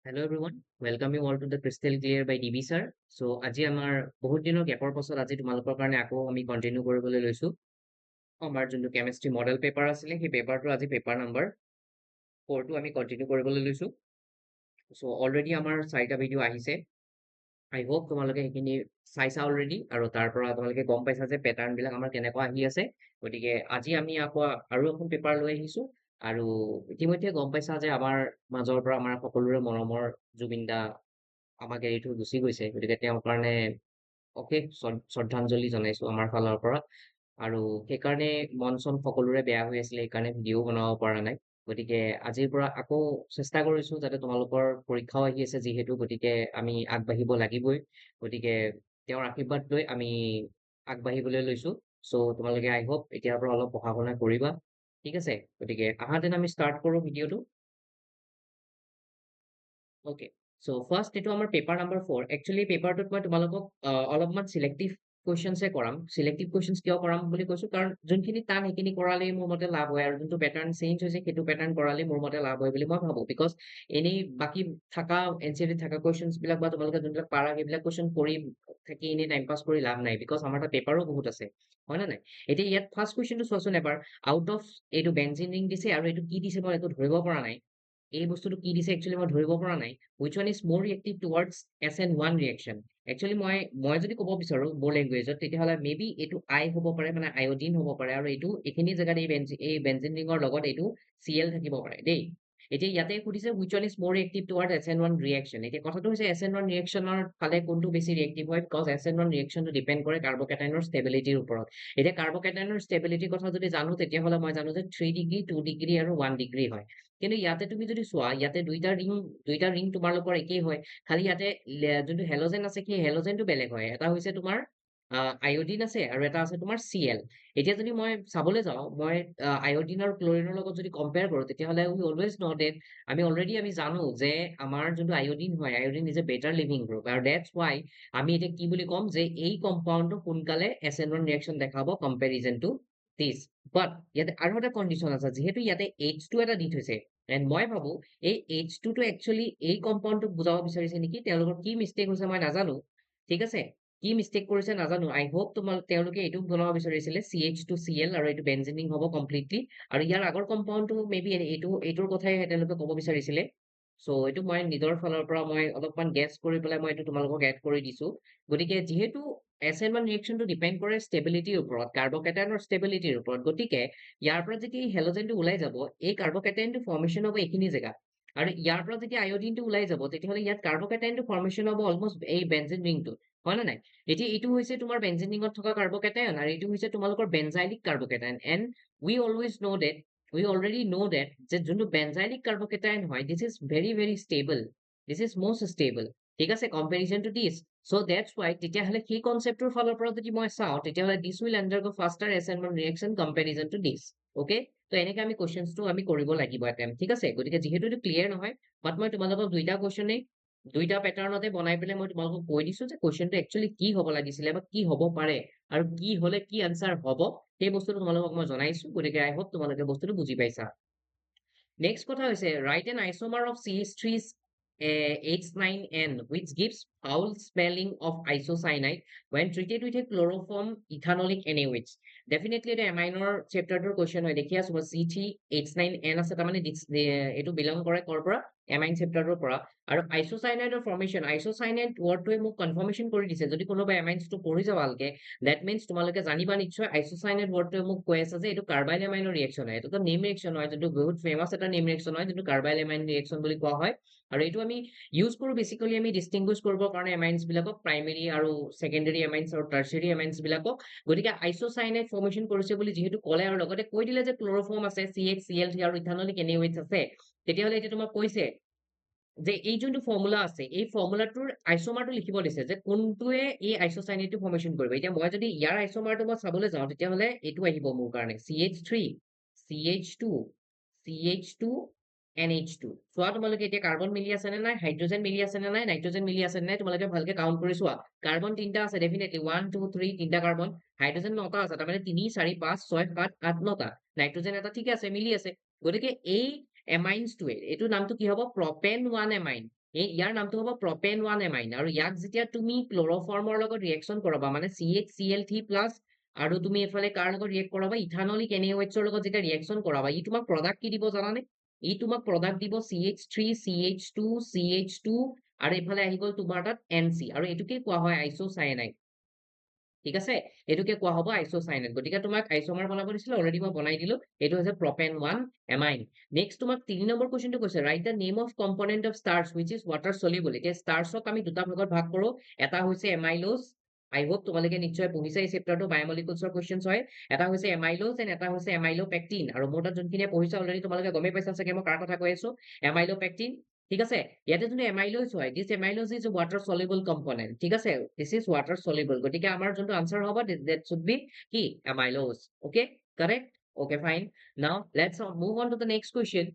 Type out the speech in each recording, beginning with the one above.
Hello everyone, welcome you all to the Crystal Clear by DB sir. So আজি আমাৰ বহুত দিনৰ গ্যাপৰ পাছত আজি তোমালোকৰ কাৰণে আকৌ আমি কন্টিনিউ কৰিবলৈ লৈছো আমাৰ যোনটো কেমিষ্ট্ৰি মডেল পেপাৰ আছিলে সেই পেপাৰটো আজি পেপাৰ নাম্বাৰ 4 টো আমি কন্টিনিউ কৰিবলৈ লৈছো। সো অলৰেডি আমাৰ 4টা ভিডিঅ আহিছে। আই হোপ তোমালোকে সেইখিনি চাইছা অলৰেডি আৰু তাৰ পৰা তোমালোকে গম পাইছা যে পেটাৰ্ণ বিলাক আমাৰ কেনেকুৱা আহি আছে। গতিকে আজি আমি আকৌ আৰু এখন পেপাৰ লৈ আহিছো আৰু ইতিমধ্যে গম পাইছা যে আমাৰ মাজৰ পৰা আমাৰ সকলোৰে মৰমৰ জুবিন দা আমাক এৰি থৈ গুচি গৈছে। গতিকে তেওঁৰ কাৰণে অশেষ শ্ৰদ্ধাঞ্জলি জনাইছো আমাৰ ফালৰ পৰা। আৰু সেইকাৰণে মন চন সকলোৰে বেয়া হৈ আছিলে, সেইকাৰণে ভিডিঅ' বনাব পৰা নাই। গতিকে আজিৰ পৰা আকৌ চেষ্টা কৰিছো যাতে তোমালোকৰ পৰীক্ষাও আহি আছে যিহেতু, গতিকে আমি আগবাঢ়িব লাগিবই। গতিকে তেওঁৰ আশীৰ্বাদ লৈ আমি আগবাঢ়িবলৈ লৈছো। চ' তোমালোকে আই হোপ এতিয়াৰ পৰা অলপ পঢ়া শুনা কৰিবা। ঠিক আছে, গতিকে আহা দিন আমি ষ্টাৰ্ট কৰো ভিডিঅ'টো। অ'কে, চ' ফাৰ্ষ্ট এইটো আমাৰ পেপাৰ নাম্বাৰ 4। একচুৱেলি পেপাৰটোত মই তোমালোকক অলপমান চিলেক্টিভ কুৱেশ্যনছে কৰাম। চিলেক্টিভ কুৱেশ্যনছ কিয় কৰাম বুলি কৈছো, কাৰণ যোনখিনি টান সেইখিনি কৰালেই মোৰ মতে লাভ হয়, আৰু যোনটো পেটাৰ্ণ চেঞ্জ হৈছে সেইটো পেটাৰ্ণ কৰালেই মোৰ মতে লাভ হয় বুলি মই ভাবো। বিকজ এনেই বাকী থকা এনচিইআৰটিত থকা কুৱেশ্যনছ বিলাক বা তোমালোকে যোনবিলাক পাৰা সেইবিলাক কুৱেশ্যন কৰি থাকি এনেই টাইম পাছ কৰি লাভ নাই, বিকজ আমাৰ তাত পেপাৰো বহুত আছে, হয় নে নাই? এতিয়া ইয়াত ফাৰ্ষ্ট কুৱেশ্যনটো চোৱাচোন এবাৰ। আউট অফ এইটো বেনজিন ৰিং দিছে আৰু এইটো কি দিছে মই একো ধৰিব পৰা নাই। এই বস্তুটো কি দিছে একচুৱেলি মই ধৰিব পৰা নাই। Which one is more reactive towards SN1 reaction? Actually মই যদি ক'ব বিচাৰো মোৰ লেংগুৱেজত, তেতিয়াহ'লে মেবি এইটো আই হ'ব পাৰে, মানে আয়ডিন হ'ব পাৰে, আৰু এইখিনি জেগাত এই বেনজিন ৰিঙৰ লগত এইটো Cl থাকিব পাৰে দেই। এতিয়া ইয়াতে সুধিছে which one is more reactive towards SN1 reaction? এতিয়া কথাটো হৈছে SN1 reactionৰ ফালে কোনটো বেছি reactive হয়, because SN1 reactionটো ডিপেণ্ড কৰে কাৰ্বকেটাইনৰ ষ্টেবিলিটিৰ ওপৰত। এতিয়া কাৰ্বকেটাইনৰ ষ্টেবিলিটিৰ কথা যদি জানো, তেতিয়াহ'লে মই জানো যে 3 ডিগ্ৰী, 2 ডিগ্ৰী আৰু 1 ডিগ্ৰী হয়। কিন্তু ইয়াতে তুমি যদি চোৱা, ইয়াতে দুইটা ৰিং তোমালোকৰ একেই হয়। খালি ইয়াতে যোনটো হেল'জেন আছে সেই হেল'জেনটো বেলেগ হয়। এটা হৈছে তোমাৰ আয়ডিন আছে আৰু এটা আছে তোমাৰ Cl। এতিয়া যদি মই চাবলৈ যাওঁ, মই আয়ডিন আৰু ক্লৰিনৰ লগত যদি কম্পেয়াৰ কৰো, তেতিয়াহ'লে উই অলৱেজ ন ডেট আমি জানো যে আমাৰ যোনটো আয়ডিন হয়, iodine is a better leaving group, আৰু দ্যাটছ ৱাই আমি এতিয়া কি বুলি ক'ম যে এই কম্পাউণ্ডটো সোনকালে SN1 ৰিয়েকশ্যন দেখাব কম্পেৰিজন টু দিছ। বাট ইয়াতে আৰু এটা কণ্ডিশ্যন আছে, যিহেতু ইয়াতে H2 এটা দি থৈছে, এণ্ড মই ভাবো এই H2 টো একচুৱেলি এই কম্পাউণ্ডটোক বুজাব বিচাৰিছে নেকি। তেওঁলোকৰ কি মিষ্টেক হৈছে মই নাজানো, ঠিক আছে? কি মিষ্টেক কৰিছে নাজানো। আই হোপ তেওঁলোকে এইটো বনাব বিচাৰিছিলে CH2Cl, আৰু এইটো বেনজিনিং হ'ব কমপ্লিটলি। আৰু ইয়াৰ আগৰ কম্পাউণ্ডটো মেবি এইটোৰ কথাই তেওঁলোকে ক'ব বিচাৰিছিলে। চ' এইটো মই নিজৰ ফালৰ পৰা মই অলপমান গেছ কৰি পেলাই মই এইটো তোমালোকক এড কৰি দিছো। গতিকে যিহেতু SN1 ৰিয়েকশ্যনটো ডিপেণ্ড কৰে ষ্টেবিলিটিৰ ওপৰত, কাৰ্বকেটাইনৰ ষ্টেবিলিটিৰ ওপৰত, গতিকে ইয়াৰ পৰা যেতিয়া এই হেল'জেনটো ওলাই যাব, এই কাৰ্বকেটাইনটো ফৰ্মেশ্যন হ'ব এইখিনি জেগাত। আৰু ইয়াৰ পৰা যেতিয়া আয়ডিনটো ওলাই যাব, তেতিয়াহ'লে ইয়াত কাৰ্বকেটাইনটো ফৰ্মেশ্যন হ'ব অলমষ্ট এই বেনজিন ৰিংটোত, হয় নে নাই? এতিয়া এইটো হৈছে তোমাৰ বেনজিন ৰিঙত থকা কাৰ্বকেটাইন, আৰু এইটো হৈছে তোমালোকৰ benzylic carbocation. And we always know' that we already know' that যে যোনটো বেনজাইলিক কাৰ্বকেটাইন হয়, this is very very stable, this is most stable, ঠিক আছে, comparison to this. So' that's why তেতিয়াহ'লে সেই কনচেপ্টৰ ফালৰ পৰা যদি মই চাওঁ, তেতিয়াহ'লে this will undergo' faster SN1 reaction comparison to this. Okay, তো এনেকে আমি কুৱেশ্যনছটো আমি কৰিব লাগিব এটেম্প, ঠিক আছে? গতিকে যিহেতু এইটো ক্লিয়াৰ নহয়, বাট মই তোমালোকক দুইটা কুৱেশ্যনেই দুইটা পেটাৰ্ণতে বনাই পেলাই মই তোমালোকক কৈ দিছো যে কুৱেশ্যনটো একচুৱেলি কি হ'ব লাগিছিলে বা কি হ'ব পাৰে, আৰু কি হ'লে কি আনচাৰ হ'ব, সেই বস্তুটো তোমালোকক মই জনাইছো। গতিকে আই হোপ তোমালোকে বস্তুটো বুজি পাইছা। নেক্সট কথা হৈছে write an isomer of CH3 H9N which gives foul smelling of isocyanide when treated with a chloroform ethanolic NaOH. Definitely এটা এমাইনৰ চেপ্টাৰটোৰ কুৱেশ্যন হয়। দেখি আছো C3H9N আছে, তাৰমানে এইটো বিলং কৰে কৰ পৰা, এমাইন চেপ্টাৰটোৰ পৰা। আৰু আইচোচাইনাইডৰ ফৰ্মেশ্যন, আইচোচাইনাইড ৱৰ্ডটোৱে মোক কনফাৰ্মেশ্যন কৰি দিছে। যদি কোনোবা এমাইনছটো পঢ়িছে ভালকে, দেট মিনছ তোমালোকে জানিবা নিশ্চয় আইচোচাইনাইড ৱৰ্ডটোৱে মোক কৈ আছে যে এইটো কাৰ্বাইল এমাইনৰ ৰিয়েকশ্যন হয়। এইটোতো নেম ৰিয়েকশ্যন হয়, যোনটো বহুত ফেমাছ এটা নেম ৰিয়েকশ্যন হয়, যোনটো কাৰ্বাইল এমাইন ৰিয়েকশ্যন বুলি কোৱা হয়। আৰু এইটো আমি ইউজ কৰো বেচিকেলি আমি ডিষ্টিংগুইছ কৰিবৰ কাৰণে এমাইনছ বিলাকক, প্ৰাইমেৰী আৰু ছেকেণ্ডেৰী এমাইনছ আৰু টাৰ্চিয়াৰী এমাইনছ বিলাকক। গতিকে আইচোচাইনাইড ফৰ্মেশ্যন কৰিছে বুলি যিহেতু ক'লে, আৰু লগতে কৈ দিলে যে ক্ল'ৰফৰ্ম আছে, CHCl3 আৰু ইথানলিক NaOH আছে, তেতিয়াহ'লে এতিয়া তোমাক কৈছে যে এই যোনটো ফৰ্মুলা আছে, এই ফৰ্মুলাটোৰ আইচোমাৰটো লিখিব দিছে যে কোনটোৱে এই আইচোচাইনেটটো ফৰ্মেশ্যন কৰিব। এতিয়া মই যদি ইয়াৰ আইচোমাৰটো মই চাবলৈ যাওঁ, তেতিয়াহ'লে এইটো আহিব মোৰ কাৰণে CH3 CH2 CH2 NH2। চোৱা তোমালোকে এতিয়া কাৰ্বন মিলি আছে নে নাই, হাইড্ৰজেন মিলি আছে নে নাই, নাইট্ৰজেন মিলি আছে নে নাই, তোমালোকে ভালকে কাউণ্ট কৰি চোৱা। কাৰ্বন 3টা আছে ডেফিনেটলি, 1 2 3 3টা কাৰ্বন। হাইড্ৰজেন 9টা আছে, তাৰমানে 3 4 5 6 7 8 9টা। নাইট্ৰজেন এটা ঠিকে আছে, মিলি আছে। গতিকে এই এমাইনছটোৱে, এইটো নামটো কি হ'ব, প্ৰপেন 1 এমাইন। ইয়াৰ নামটো হ'ব প্ৰপেন 1 এমাইন আৰু ইয়াক যেতিয়া তুমি ক্লৰোফৰ্মৰ লগত ৰিয়েকচন কৰাবা মানে CHCl3+ আৰু তুমি এফালে কাৰ লগত ৰিয়েক্ট কৰাবা ইথানলিক NaOH ৰ লগত যেতিয়া ৰিয়েকচন কৰাবা ই তোমাক প্ৰডাক্ট কি দিব জানানে ই তোমাক প্ৰডাক্ট দিব CH3 CH2 CH2 আৰু এফালে আহি গ'ল তোমাৰ তাত NC আৰু এটোকে কোৱা হয় আইসোসায়ানাইড ঠিক আছে এটোকে কোৱা হ'ব আইসোসায়ানাইড গতিকে তোমাক আইসোমাৰ বনাব দিছিল অলৰেডি মই বনাই দিলো এটো হৈছে প্ৰপেন 1 এমাইন নেক্সট তোমাক 3 নম্বৰ কোৱেশ্চনটো কৈছে right the name of component of starch which is water soluble এতিয়া স্টাৰ্চক আমি দুটা ভাগত ভাগ কৰো এটা হৈছে এমাইলোজ আই হোপ তোমালোকে নিশ্চয় পঢ়িছা এই চেপ্টাৰটো বায়োমলিকুলছৰ কোৱেশ্চনছ হয় এটা হৈছে এমাইলোজ এণ্ড এটা হৈছে এমাইলোপেকটিন আৰু মোৰ তাত যোনখিনিয়ে পঢ়িছা অলৰেডি তোমালোকে গমেই পাইছা চাগে মই কাৰ কথা কৈ আছো এমাইলোপেকটিন ঠিক আছে ইয়াতে যোনটো এমাইলোজ হয় this amylose is water soluble component ঠিক আছে দিছ ইজ ওয়াটাৰ সলিউবল গতিকে আমাৰ যোনটো আনসাৰ হ'ব that should be কি amylose okay correct okay fine now let's move on to the next question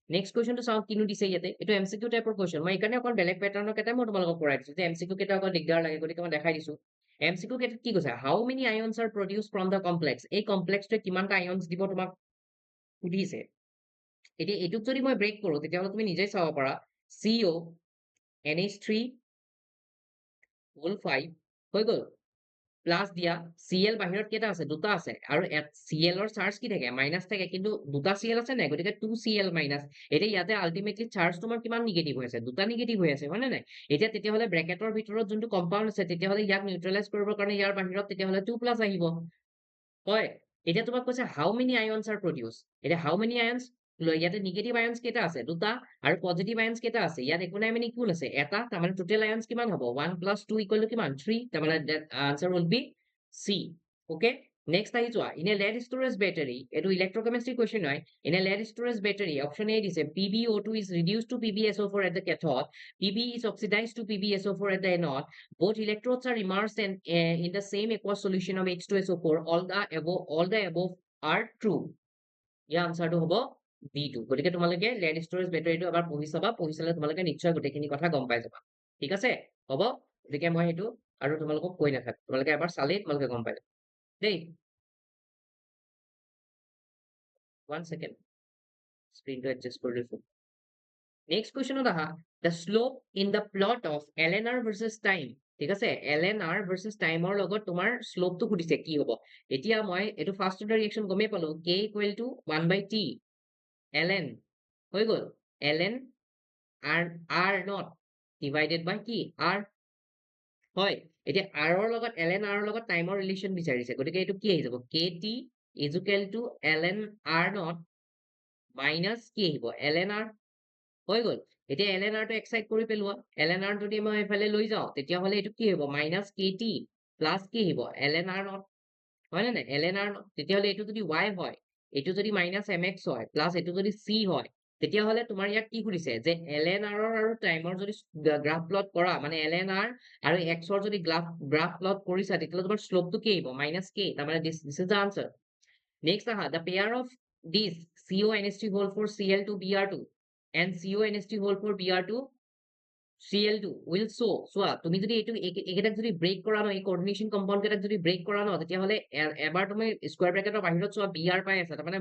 next কোৱেশ্চনটো চাওঁ কিনো দিছে ইয়াতে এইটো এমসিকিউ টাইপৰ কোৱেশ্চন মই এইকাৰণে অকণ বেলেগ পেটাৰ্ণৰ কেইটা মই তোমালোকক কৰাই দিছো যে এমসিকিউ কেইটা অকণ দিগদাৰ লাগে গতিকে মই দেখাই দিছো এমসিকিউ কেইটাত কি কৈছে how many ions are produce from the complex এই কমপ্লেক্সটোৱে কিমানটা আয়নছ দিব তোমাক সুধিছে এতিয়া এইটোক যদি মই ব্ৰেক কৰো তেতিয়াহ'লে তুমি নিজেই চাব পাৰা CO NH3 হোল 5 হৈ গ'ল প্লাস দিয়া Cl বাহিৰত কেইটা আছে দুটা আছে আৰু Cl ৰ চাৰ্জ কি থাকে মাইনাস থাকে কিন্তু দুটা Cl আছে নাই গতিকে 2Cl মাইনাস এতিয়া ইয়াতে আলটিমেটলি চাৰ্জ তোমাৰ কিমান নিগেটিভ হৈ আছে দুটা নিগেটিভ হৈ আছে হয় নে নাই এতিয়া তেতিয়াহ'লে ব্ৰেকেটৰ ভিতৰত যোনটো কম্পাউণ্ড আছে তেতিয়াহ'লে ইয়াক নিউট্ৰেলাইজ কৰিবৰ কাৰণে ইয়াৰ বাহিৰত তেতিয়াহ'লে 2+ আহিব হয় এতিয়া তোমাক কৈছে how many ions are produce এতিয়া হাউ মেনি আয়নছ ইয়াতে নিগেটিভ আয়নছ কেইটা আছে দুটা আৰু পজিটিভ আয়নছ কেইটা আছে ইয়াত একো নাই মানে ইকুৱেল আছে এটা তাৰমানে টোটেল আয়নছ কিমান হ'ব 1 + 2 = কিমান 3 তাৰমানে answer will be C okay next আহি যোৱা in a lead storage battery এইটো ইলেক্ট্ৰোকেমিষ্ট্ৰি কোৱেশ্চন হয় in a lead storage battery option A দিছে PbO2 is reduced to PbSO4 at the cathode Pb is oxidized to PbSO4 at the anode both electrodes are immersed in the same aqueous solution of H2SO4 all the above are true ইয়াৰ আনসাৰটো হ'ব B2 গতিকে তোমালোকে lead storage বেটাৰীটো এবাৰ পঢ়ি চাবা পঢ়ি চালে তোমালোকে নিশ্চয় গোটেইখিনি কথা গম পাই যাবা ঠিক আছে হ'ব গতিকে মই সেইটো আৰু তোমালোকক কৈ নাথাকো তোমালোকে এবাৰ চালেই তোমালোকে গম পাই যাবা দেই 1 সেকেন্ড স্ক্ৰিনটো এডজাষ্ট কৰি লৈছো নেক্সট কুৱেশ্যনত আহা the slope in the plot of LNR versus time ঠিক আছে LNR ভাৰ্চেছ টাইমৰ লগত তোমাৰ শ্লোপটো সুধিছে কি হ'ব এতিয়া মই এইটো ফাৰ্ষ্ট অৰ্ডাৰ ৰিয়েকচন গমেই পালো K = 1/T ln হৈ গ'ল ln r not divided by কি r হয় এতিয়া r ৰ লগত ln r ৰ লগত টাইমৰ ৰিলেচন বিচাৰিছে গতিকে এইটো কি আহি যাব kt = ln r not minus কি আহিব ln r হৈ গ'ল এতিয়া ln r টো এক্সাইড কৰি পেলোৱা ln r যদি মই এফালে লৈ যাওঁ তেতিয়াহ'লে এইটো কি হ'ব মাইনাস kt প্লাস কি আহিব ln r not হয় নে নাই ln r not তেতিয়াহ'লে এইটো যদি y হয় এইটো যদি মাইনাস mx হয় প্লাস এইটো যদি c হয় তেতিয়াহ'লে তোমাৰ ইয়াত কি সুধিছে যে ln r আৰু টাইমৰ যদি গ্ৰাফ প্লট কৰা মানে ln r আৰু x ৰ যদি গ্ৰাফ প্লট কৰিছা তেতিয়াহ'লে তোমাৰ শ্লোপটো কি আহিব মাইনাস k তাৰমানে this is the answer next আহা the pair of this CONH3 Cl2 Br2 and CONH3 Br2 Cl2 will show চোৱা তুমি যদি এইটো একেটাক যদি ব্ৰেক কৰা ন এই কোঅৰ্ডিনেশন কম্পাউণ্ড কেইটাক যদি ব্ৰেক কৰা ন তেতিয়াহ'লে এবাৰ তুমি স্কয়াৰ ব্ৰেকেটৰ বাহিৰত চোৱা Br পাই আছা তাৰমানে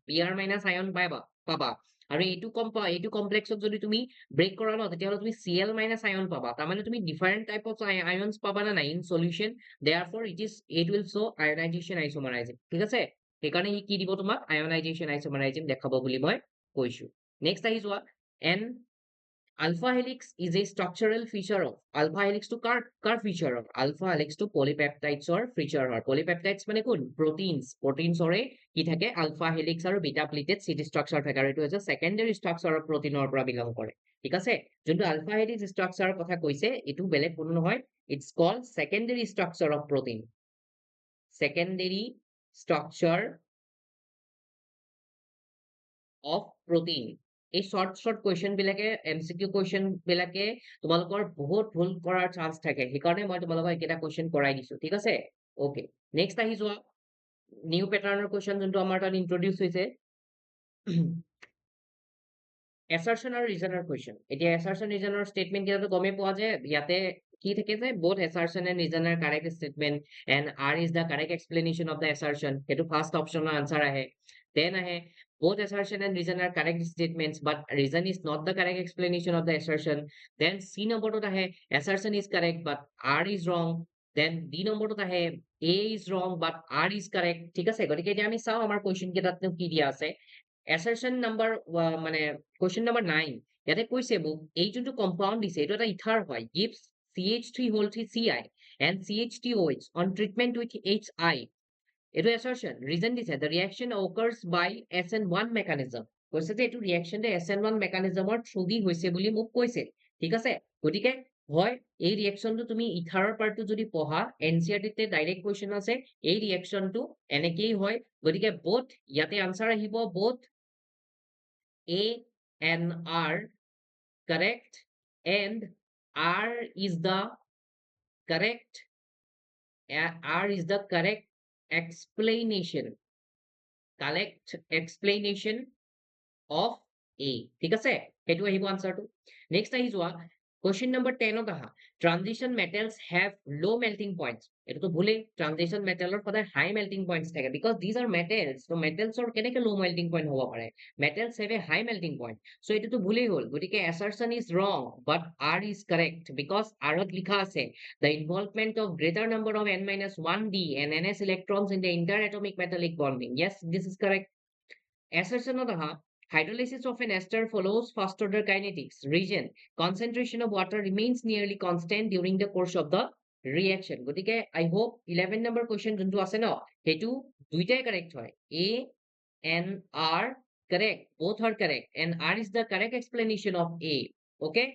Br মাইনাস আয়ন পাবা আৰু এইটো কমপ্লেক্সক যদি তুমি ব্ৰেক কৰা ন তেতিয়াহ'লে তুমি Cl মাইনাস আয়ন পাবা তাৰমানে তুমি ডিফাৰেন্ট টাইপ অফ আয়নছ পাবা না নাই in solution therefore it will show ionization isomerizing ঠিক আছে সেইকাৰণে ই কি দিব তোমাক ionization isomerizing দেখাব বুলি মই কৈছো নেক্সট আহি যোৱা n alpha helix is a structural feature of alpha helix to car feature of alpha helix to polypeptides or feature হয় polypeptides মানে কোন proteins ore কি থাকে alpha helix আৰু beta pleated city structure থাকে আৰু এটো হৈছে secondary structure of protein ৰ পৰা belong কৰে ঠিক আছে যোনটো alpha helix structure কথা কৈছে এটো বেলেগ কোনো নহয় it's called secondary structure of protein secondary structure of protein এই শর্ট কোয়েশ্চন বিলাকে এমসিকিউ কোয়েশ্চন বিলাকে তোমালোকৰ বহুত ভুল কৰাৰ চান্স থাকে সেইকাৰণে মই তোমালোকক এটা কোয়েশ্চন কৰাই দিছো ঠিক আছে ওকে নেক্সট আহি যোৱা নিউ প্যাটাৰ্নৰ কোয়েশ্চন যোনটো আমাৰ তাত ইন্ট্ৰোডিউস হৈছে assertion আৰু reasoner question এতিয়া assertion reasoner statement কেইটাটো গমে পোৱা যে ইয়াতে কি থাকে যে both assertion and reasoner correct statement and r is the correct explanation of the assertion সেইটো ফার্স্ট অপশনৰ আনসাৰ আহে Then ahe, both assertion and reason are correct statements, but reason is not the correct explanation of the assertion. Then C number to ahe, assertion is correct, but R is wrong. Then D number to ahe, A is wrong, but R is correct. ঠিক আছে, গতিকে এতিয়া আমি চাওঁ আমাৰ question কেইটাত কি দিয়া আছে। assertion number মানে question number 9 ইয়াতে কৈছে মোক এই যোনটো কম্পাউণ্ড দিছে এইটো এটা ইথাৰ হয়, gives CH3CI and CH2OH on treatment with HI. এইটো assertion, reason দিছে the reaction occurs by SN1 mechanism. কৈছে যে এইটো reaction তে SN1 mechanism ৰ through দি হৈছে বুলি মোক কৈছে। ঠিক আছে, গতিকে হয় এই ৰিয়েকচনটো তুমি ইথাৰৰ পাৰ্টটো যদি পঢ়া এনচিআৰটিতে ডাইৰেক্ট কুৱেশ্যন আছে এই ৰিয়েকচনটো এনেকেই হয়। গতিকে বোথ ইয়াতে আনসাৰ আহিব both A and R correct, and R is the correct R is the correct explanation of A. ঠিক আছে, সেইটো আহিব আনসাৰটো। নেক্সট আহি যোৱা question number 10 ত আহা transition metals have low melting points। এটাতো ভুলেই, transition metalৰ সদায় high melting points থাকে because these are metals, so metals ৰ কেনেকে low melting point হ'ব পাৰে, metals have a high melting point, so এটাতো ভুলেই হ'ল। গতিকে assertion is wrong but R is correct because R ত লিখা আছে the involvement of greater number of n-1d and ns electrons in the interatomic metallic bonding, yes this is correct। assertion ত আহা hydrolysis of an ester follows first order kinetics region, concentration of water remains nearly constant during the course of the reaction। গতিকে I hope 11 number question যোনটো আছে ন সেইটো দুইটাই correct হয়, A and R correct, both are correct and R is the correct explanation of A। okay,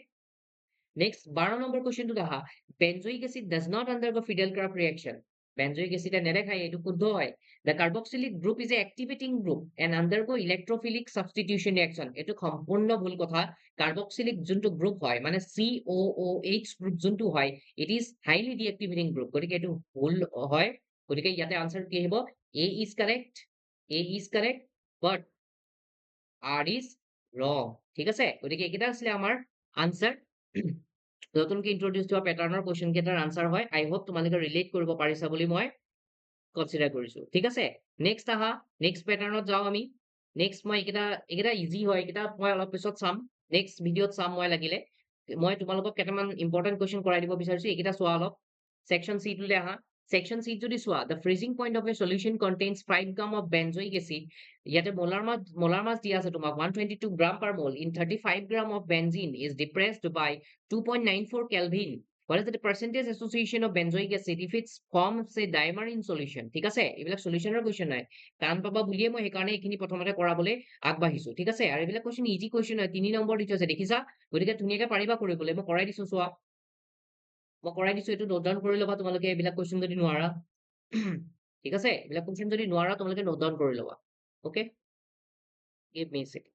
next 12 number question to আহা benzoic acid does not undergo Friedel-Crafts reaction। benzoic acid নেদেখায়, এইটো শুদ্ধ হয়। the carboxylic group is a activating group and undergo electrophilic substitution reaction। এইটো সম্পূৰ্ণ ভুল কথা। carboxylic যোনটো group হয় মানে COOH গ্ৰুপ যোনটো হয় it is highly deactivating group, গতিকে এইটো ভুল হয়। গতিকে ইয়াতে আনসাৰ কি আহিব A is correct, A is correct but R is wrong। ঠিক আছে, গতিকে এইকেইটা আছিলে আমাৰ আনসাৰ। নতুনকে ইন্ট্ৰডিউচ হোৱা পেটাৰ্ণৰ কুৱেশ্যন কেইটাৰ আনসাৰ হয়। আই হোপ তোমালোকে ৰিলেট কৰিব পাৰিছা বুলি মই কনচিডাৰ কৰিছো। ঠিক আছে, নেক্সট আহা নেক্সট পেটাৰ্ণত যাওঁ আমি। নেক্সট মই এইকেইটা ইজি হয়, এইকেইটা মই অলপ পিছত চাম, নেক্সট ভিডিঅ'ত চাম। মই লাগিলে মই তোমালোকক কেইটামান ইম্পৰ্টেণ্ট কুৱেশ্যন কৰাই দিব বিচাৰিছো, এইকেইটা চোৱা অলপ। সেকশ্যন চি টোলৈ আহা। সেকশ্যন চি যদি চোৱা the freezing point of a solution contains 5 gram of benzoic acid। ইয়াতে মোলাৰ মাছ দিয়া আছে তোমাক 122 gram per mole in 35 gram of benzene is depressed by 2.94 Kelvin। What is the percentage association of benzoic acid if it forms a dimer in solution? ঠিক আছে, এইবিলাক সলিউশনৰ question নাই, টান পাবা বুলিয়ে মই সেইকাৰণে এইখিনি প্ৰথমতে কৰাবলৈ আগবাঢ়িছো। ঠিক আছে, আৰু এইবিলাক কুৱেশ্যন ইজি কুৱেশ্যন হয়, 3 নম্বৰ দি থৈছে দেখিছা, গতিকে ধুনীয়াকে পাৰিবা কৰিবলৈ। মই কৰাই দিছো চোৱা, মই কৰাই দিছো, এইটো নোট ডাউন কৰি ল'বা তোমালোকে এইবিলাক কুৱেশ্যন যদি নোৱাৰা। ঠিক আছে, এইবিলাক কুৱেশ্যন যদি নোৱাৰা তোমালোকে নোট ডাউন কৰি ল'বা। Okay, give me a second।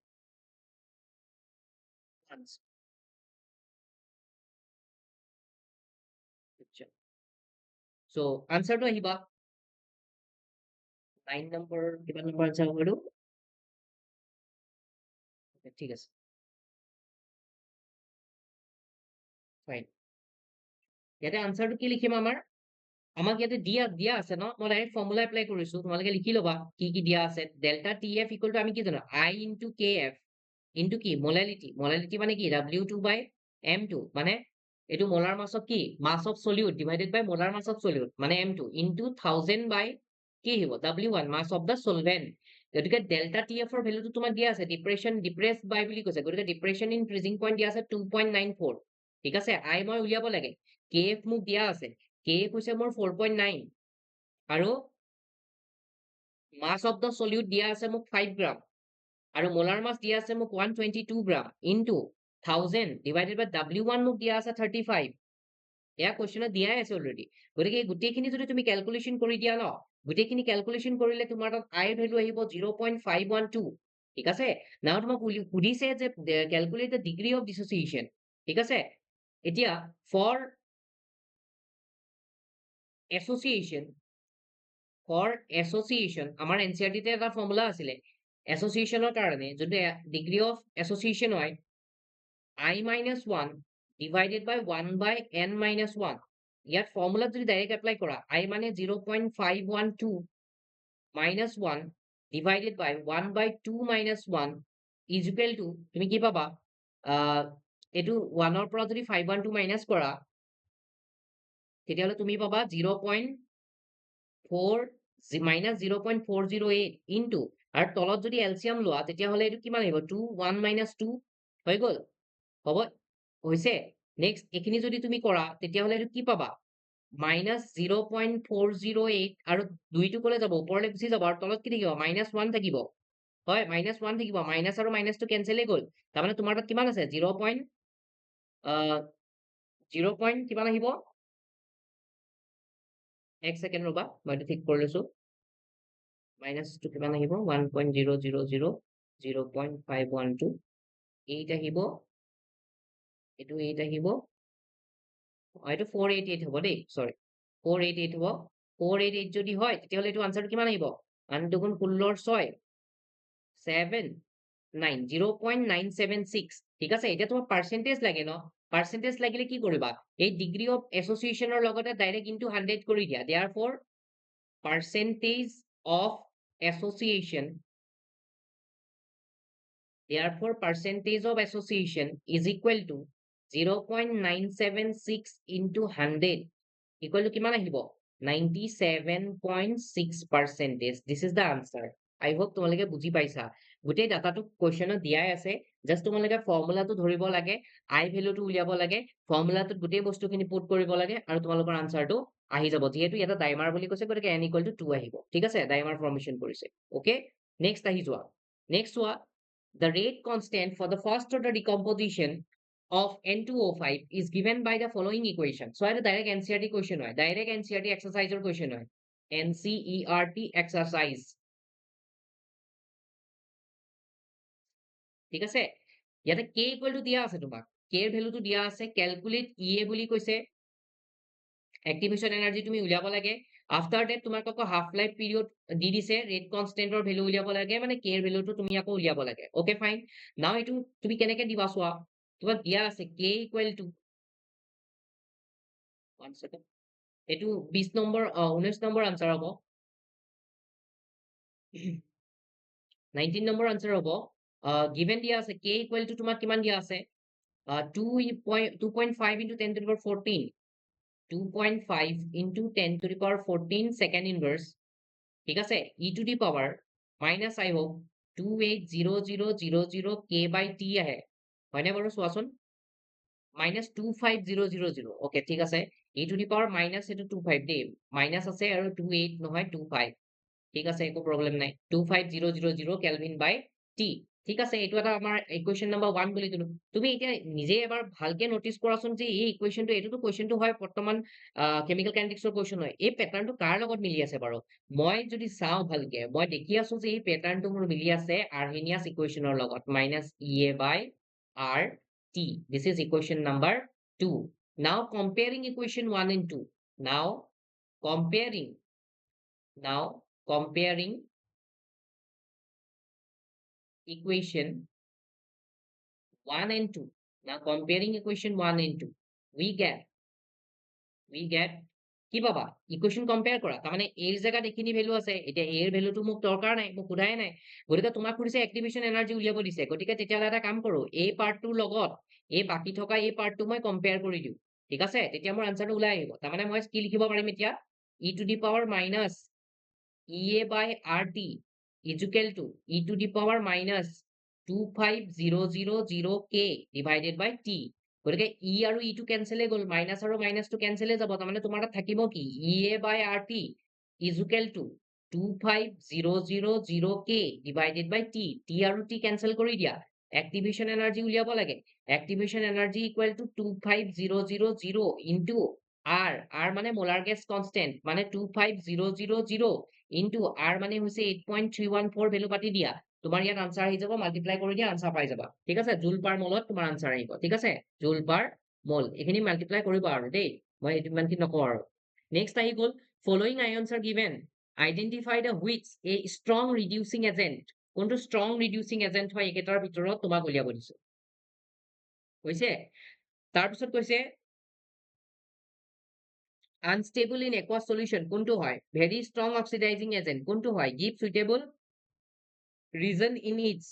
so answer টো আহিবা 9 নম্বৰ, কিমান নম্বৰ আনসাৰ হ'ব এইটো? ঠিক আছে, ফাইন। ইয়াতে আনসাৰটো কি লিখিম আমাৰ? আমাক ইয়াতে দিয়া আছে ন, মই ডাইৰেক্ট ফৰ্মুলা এপ্লাই কৰিছো, তোমালোকে লিখি ল'বা কি কি দিয়া আছে। ডেল্টা TF ইকুৱেল টু আমি কি জানো I ইনটু KF ইনটু কি মোলালিটি, মোলালিটি মানে কি W2/M2 মানে এইটো মোলাৰ মাছ অফ কি mass of solute divided by molar mass of solute মানে M2 ইনটু 1000 বাই কি আহিব W1 mass of the solvent. গতিকে ডেল্টা TF ৰ ভ্যালুটো তোমাক দিয়া আছে ডিপ্ৰেছড বাই বুলি কৈছে, গতিকে ডিপ্ৰেছন ইন ফ্ৰিজিং পইণ্ট দিয়া আছে 2.94। ঠিক আছে, I মই উলিয়াব লাগে, KF মোক দিয়া আছে, KF হৈছে মোৰ 4.9 আৰু মাছ অফ দা সলিউট দিয়া আছে মোক 5 গ্ৰাম আৰু মোলাৰ মাছ দিয়া আছে মোক 122 গ্ৰাম ইনটু 1000 ডিভাইডেড বাই W1 মোক দিয়া আছে 35। এয়া কুৱেশ্যনত দিয়াই আছে অলৰেডি, গতিকে গোটেইখিনি যদি তুমি কেলকুলেশ্যন কৰি দিয়া ন, গোটেইখিনি কেলকুলেশ্যন কৰিলে তোমাৰ তাত I ভ্যালু আহিব 0.512। ঠিক আছে, নাও তোমাক সুধিছে যে calculate the degree of dissociation. ঠিক আছে, এতিয়া ফৰ এছ'চিয়েশ্যন আমাৰ এনচিআৰটিতে এটা ফৰ্মুলা আছিলে এছ'চিয়েশ্যনৰ কাৰণে, যোনটো ডিগ্ৰী অফ এছ'চিয়েশ্যন হয় I-1 ডিভাইডেড বাই 1/n-1। ইয়াত ফৰ্মুলাত যদি ডাইৰেক্ট এপ্লাই কৰা I মানে 0.512 -1 divided by 1/2 minus 1 is equal to তুমি কি পাবা এইটো 1 ৰ পৰা যদি 512 মাইনাস কৰা তেতিয়াহলে তুমি পাবা 0.4 minus 0.408 into আৰু তলত যদি এলচিয়াম লোৱা তেতিয়াহলে এইটো কিমান আহিব 2 1 minus 2 হৈ গল হ'ব হৈছে নেক্সট এখিনি যদি তুমি কৰা তেতিয়াহলে এইটো কি পাবা minus 0.408 আৰু 2 টো কলে যাব ওপৰলৈ গুচি যাব আৰু তলত কি থাকিব minus 1 থাকিব হয় minus 1 থাকিব minus আৰু minus টো কেনচেল হৈ গল তাৰমানে তোমাৰ তাত কিমান আছে 0. 0. কিমান আহিব এক সেকেন্ড ৰবা মই এইটো ঠিক কৰি লৈছো মাইনাস টো কিমান আহিব 1.000 0.512 8 আহিব এইটো 8 আহিব এইটো 488 হ'ব দেই সৰি 488 হ'ব 488 যদি হয় তেতিয়াহলে এইটো আনসাৰটো কিমান আহিব 8 দুগুণ 16 6 7 9 0.976 ঠিক আছে এতিয়া তোমাক পার্সেন্টেজ লাগে ন পার্সেন্টেজ লাগিলে কি কৰিবা এই ডিগ্ৰী অফ এসোসিয়েশনৰ লগতে ডাইৰেক্ট ইনটু 100 কৰি দিয়া therefore percentage of association therefore percentage of association is equal to 0.976 into 100 equal to কিমান আহিব 97.6%. This is the answer. I hope তোমালোকে বুজি পাইছা গোটেই ডাটাটো কোৱেশ্চনত দিয়াই আছে জাস্ট তোমালোকে ফৰ্মুলাটো ধৰিব লাগে আই ভ্যালুটো উলিয়াব লাগে ফৰ্মুলাটোত গোটেই বস্তুখিনি পুট কৰিব লাগে আৰু তোমালোকৰ আনসাৰটো আহি যাব যেহেতু এটা ডাইমাৰ বুলি কৈছে গতিকে n equal to 2 আহিব ঠিক আছে ডাইমাৰ ফৰ্মেশন কৰিছে ওকে নেক্সট আহি যোৱা নেক্সট হোৱা the rate constant for the first order decomposition of N2O5 is given by the following equation. So, it's a direct NCERT question. Direct NCERT exercise or question. NCERT exercise. ঠিক আছে ইয়াতে k equal to দিয়া আছে তোমাক k এর value তো দিয়া আছে ক্যালকুলেট EA বুলি কৈছে activation energy তুমি উলিয়াব লাগে after that তোমাক আকৌ half life period দি দিছে রেট কনস্ট্যান্টৰ ভ্যালু উলিয়াব লাগে মানে k এর ভ্যালুটো তুমি আকৌ উলিয়াব লাগে ওকে ফাইন নাও এটো তুমি কেনেকে দিবা সোয়া তোমাক দিয়া আছে k equal to 1 second এটো 20 নম্বৰ 19 নম্বৰ আনসাৰ হ'ব 19 নম্বৰ আনসাৰ হ'ব given দিয়া আছে k equal to তোমাক কিমান দিয়া আছে 2.5 into 10 to the power 14 2.5 into 10 to the power 14 second inverse ঠিক আছে e to the power minus I hope 280000 k by t আহে হয়নে বাৰু চোৱাচোন minus 25000 okay ঠিক আছে e to the power minus এটো 25 দেই minus আছে আৰু 28 নহয় 25 ঠিক আছে একো প্ৰবলেম নাই 25000 কেলভিন বাই টি ঠিক আছে এইটো এটা আমাৰ ইকুৱেশন নাম্বাৰ 1 বুলি দিলো তুমি এতিয়া নিজে এবাৰ ভালকে নোটিস কৰাচোন যে এই ইকুৱেশনটো এটোটো কোৱেশনটো হয় বৰ্তমান কেমিক্যাল কাইনেটিক্সৰ কোৱেশন হয় এই প্যাটাৰ্নটো কাৰ লগত মিলি আছে বাৰু মই যদি চাও ভালকে মই দেখি আছো যে এই প্যাটাৰ্নটো মোৰ মিলি আছে আৰ্হেনিয়াছ ইকুৱেশনৰ লগত -EA by RT this is equation number 2 now comparing equation 1 and 2 now comparing equation 1 and 2 now comparing equation 1 and 2 we get কি পাবা ইকুৱেশন কম্পেয়াৰ কৰা তাৰ মানে এৰ জায়গাত এখিনি ভ্যালু আছে এতিয়া এৰ ভ্যালুটো মোক দৰকাৰ নাই মোক খুদাই নাই গতিকে তোমাক খুদিছে এক্টিভেশন এনাৰ্জি উলিয়াব দিছে গতিকে তেতিয়ালে এটা কাম কৰো এই পাৰ্টটোৰ লগত এই বাকি থকা এই পাৰ্টটো মই কম্পেয়াৰ কৰি দিও ঠিক আছে তেতিয়া মোৰ আনসাৰটো ওলাই আহিব তাৰ মানে মই কি লিখিব পাৰিম এতিয়া e to the power minus EA by RT is equal to e to the power minus 25000 k divided by t গতিকে ই আৰু ই টো কেনসেল হৈ গল মাইনাস আৰু মাইনাস টো কেনসেল হৈ যাব তাৰমানে তোমাৰ তাত থাকিব কি EA by RT is equal to 25000 k divided by t t আৰু t কেনসেল কৰি দিয়া activation energy উলিয়াব লাগে activation energy equal to 25000 into r r মানে molar gas constant মানে 25000 into r মানে হৈছে 8.314 ভ্যালু পাতি দিয়া তোমাৰ ইয়াত আনসাৰ আহি যাব মাল্টিপ্লাই কৰি দিয়া আনসাৰ পাই যাবা ঠিক আছে জুল পাৰ মলত তোমাৰ আনসাৰ আহিব ঠিক আছে জুল পাৰ মল এখিনি মাল্টিপ্লাই কৰিবা আৰু দেই মই এটো মান কি নকওঁ আৰু নেক্সট আহি গল following ions are given identify the which a strong reducing agent কোনটো strong reducing agent হয় একেটাৰ ভিতৰত তোমাক উলিয়াব দিছো কৈছে তাৰ পিছত কৈছে unstable in aqueous solution কোনটো হয় very strong oxidizing agent কোনটো হয় give suitable reason in each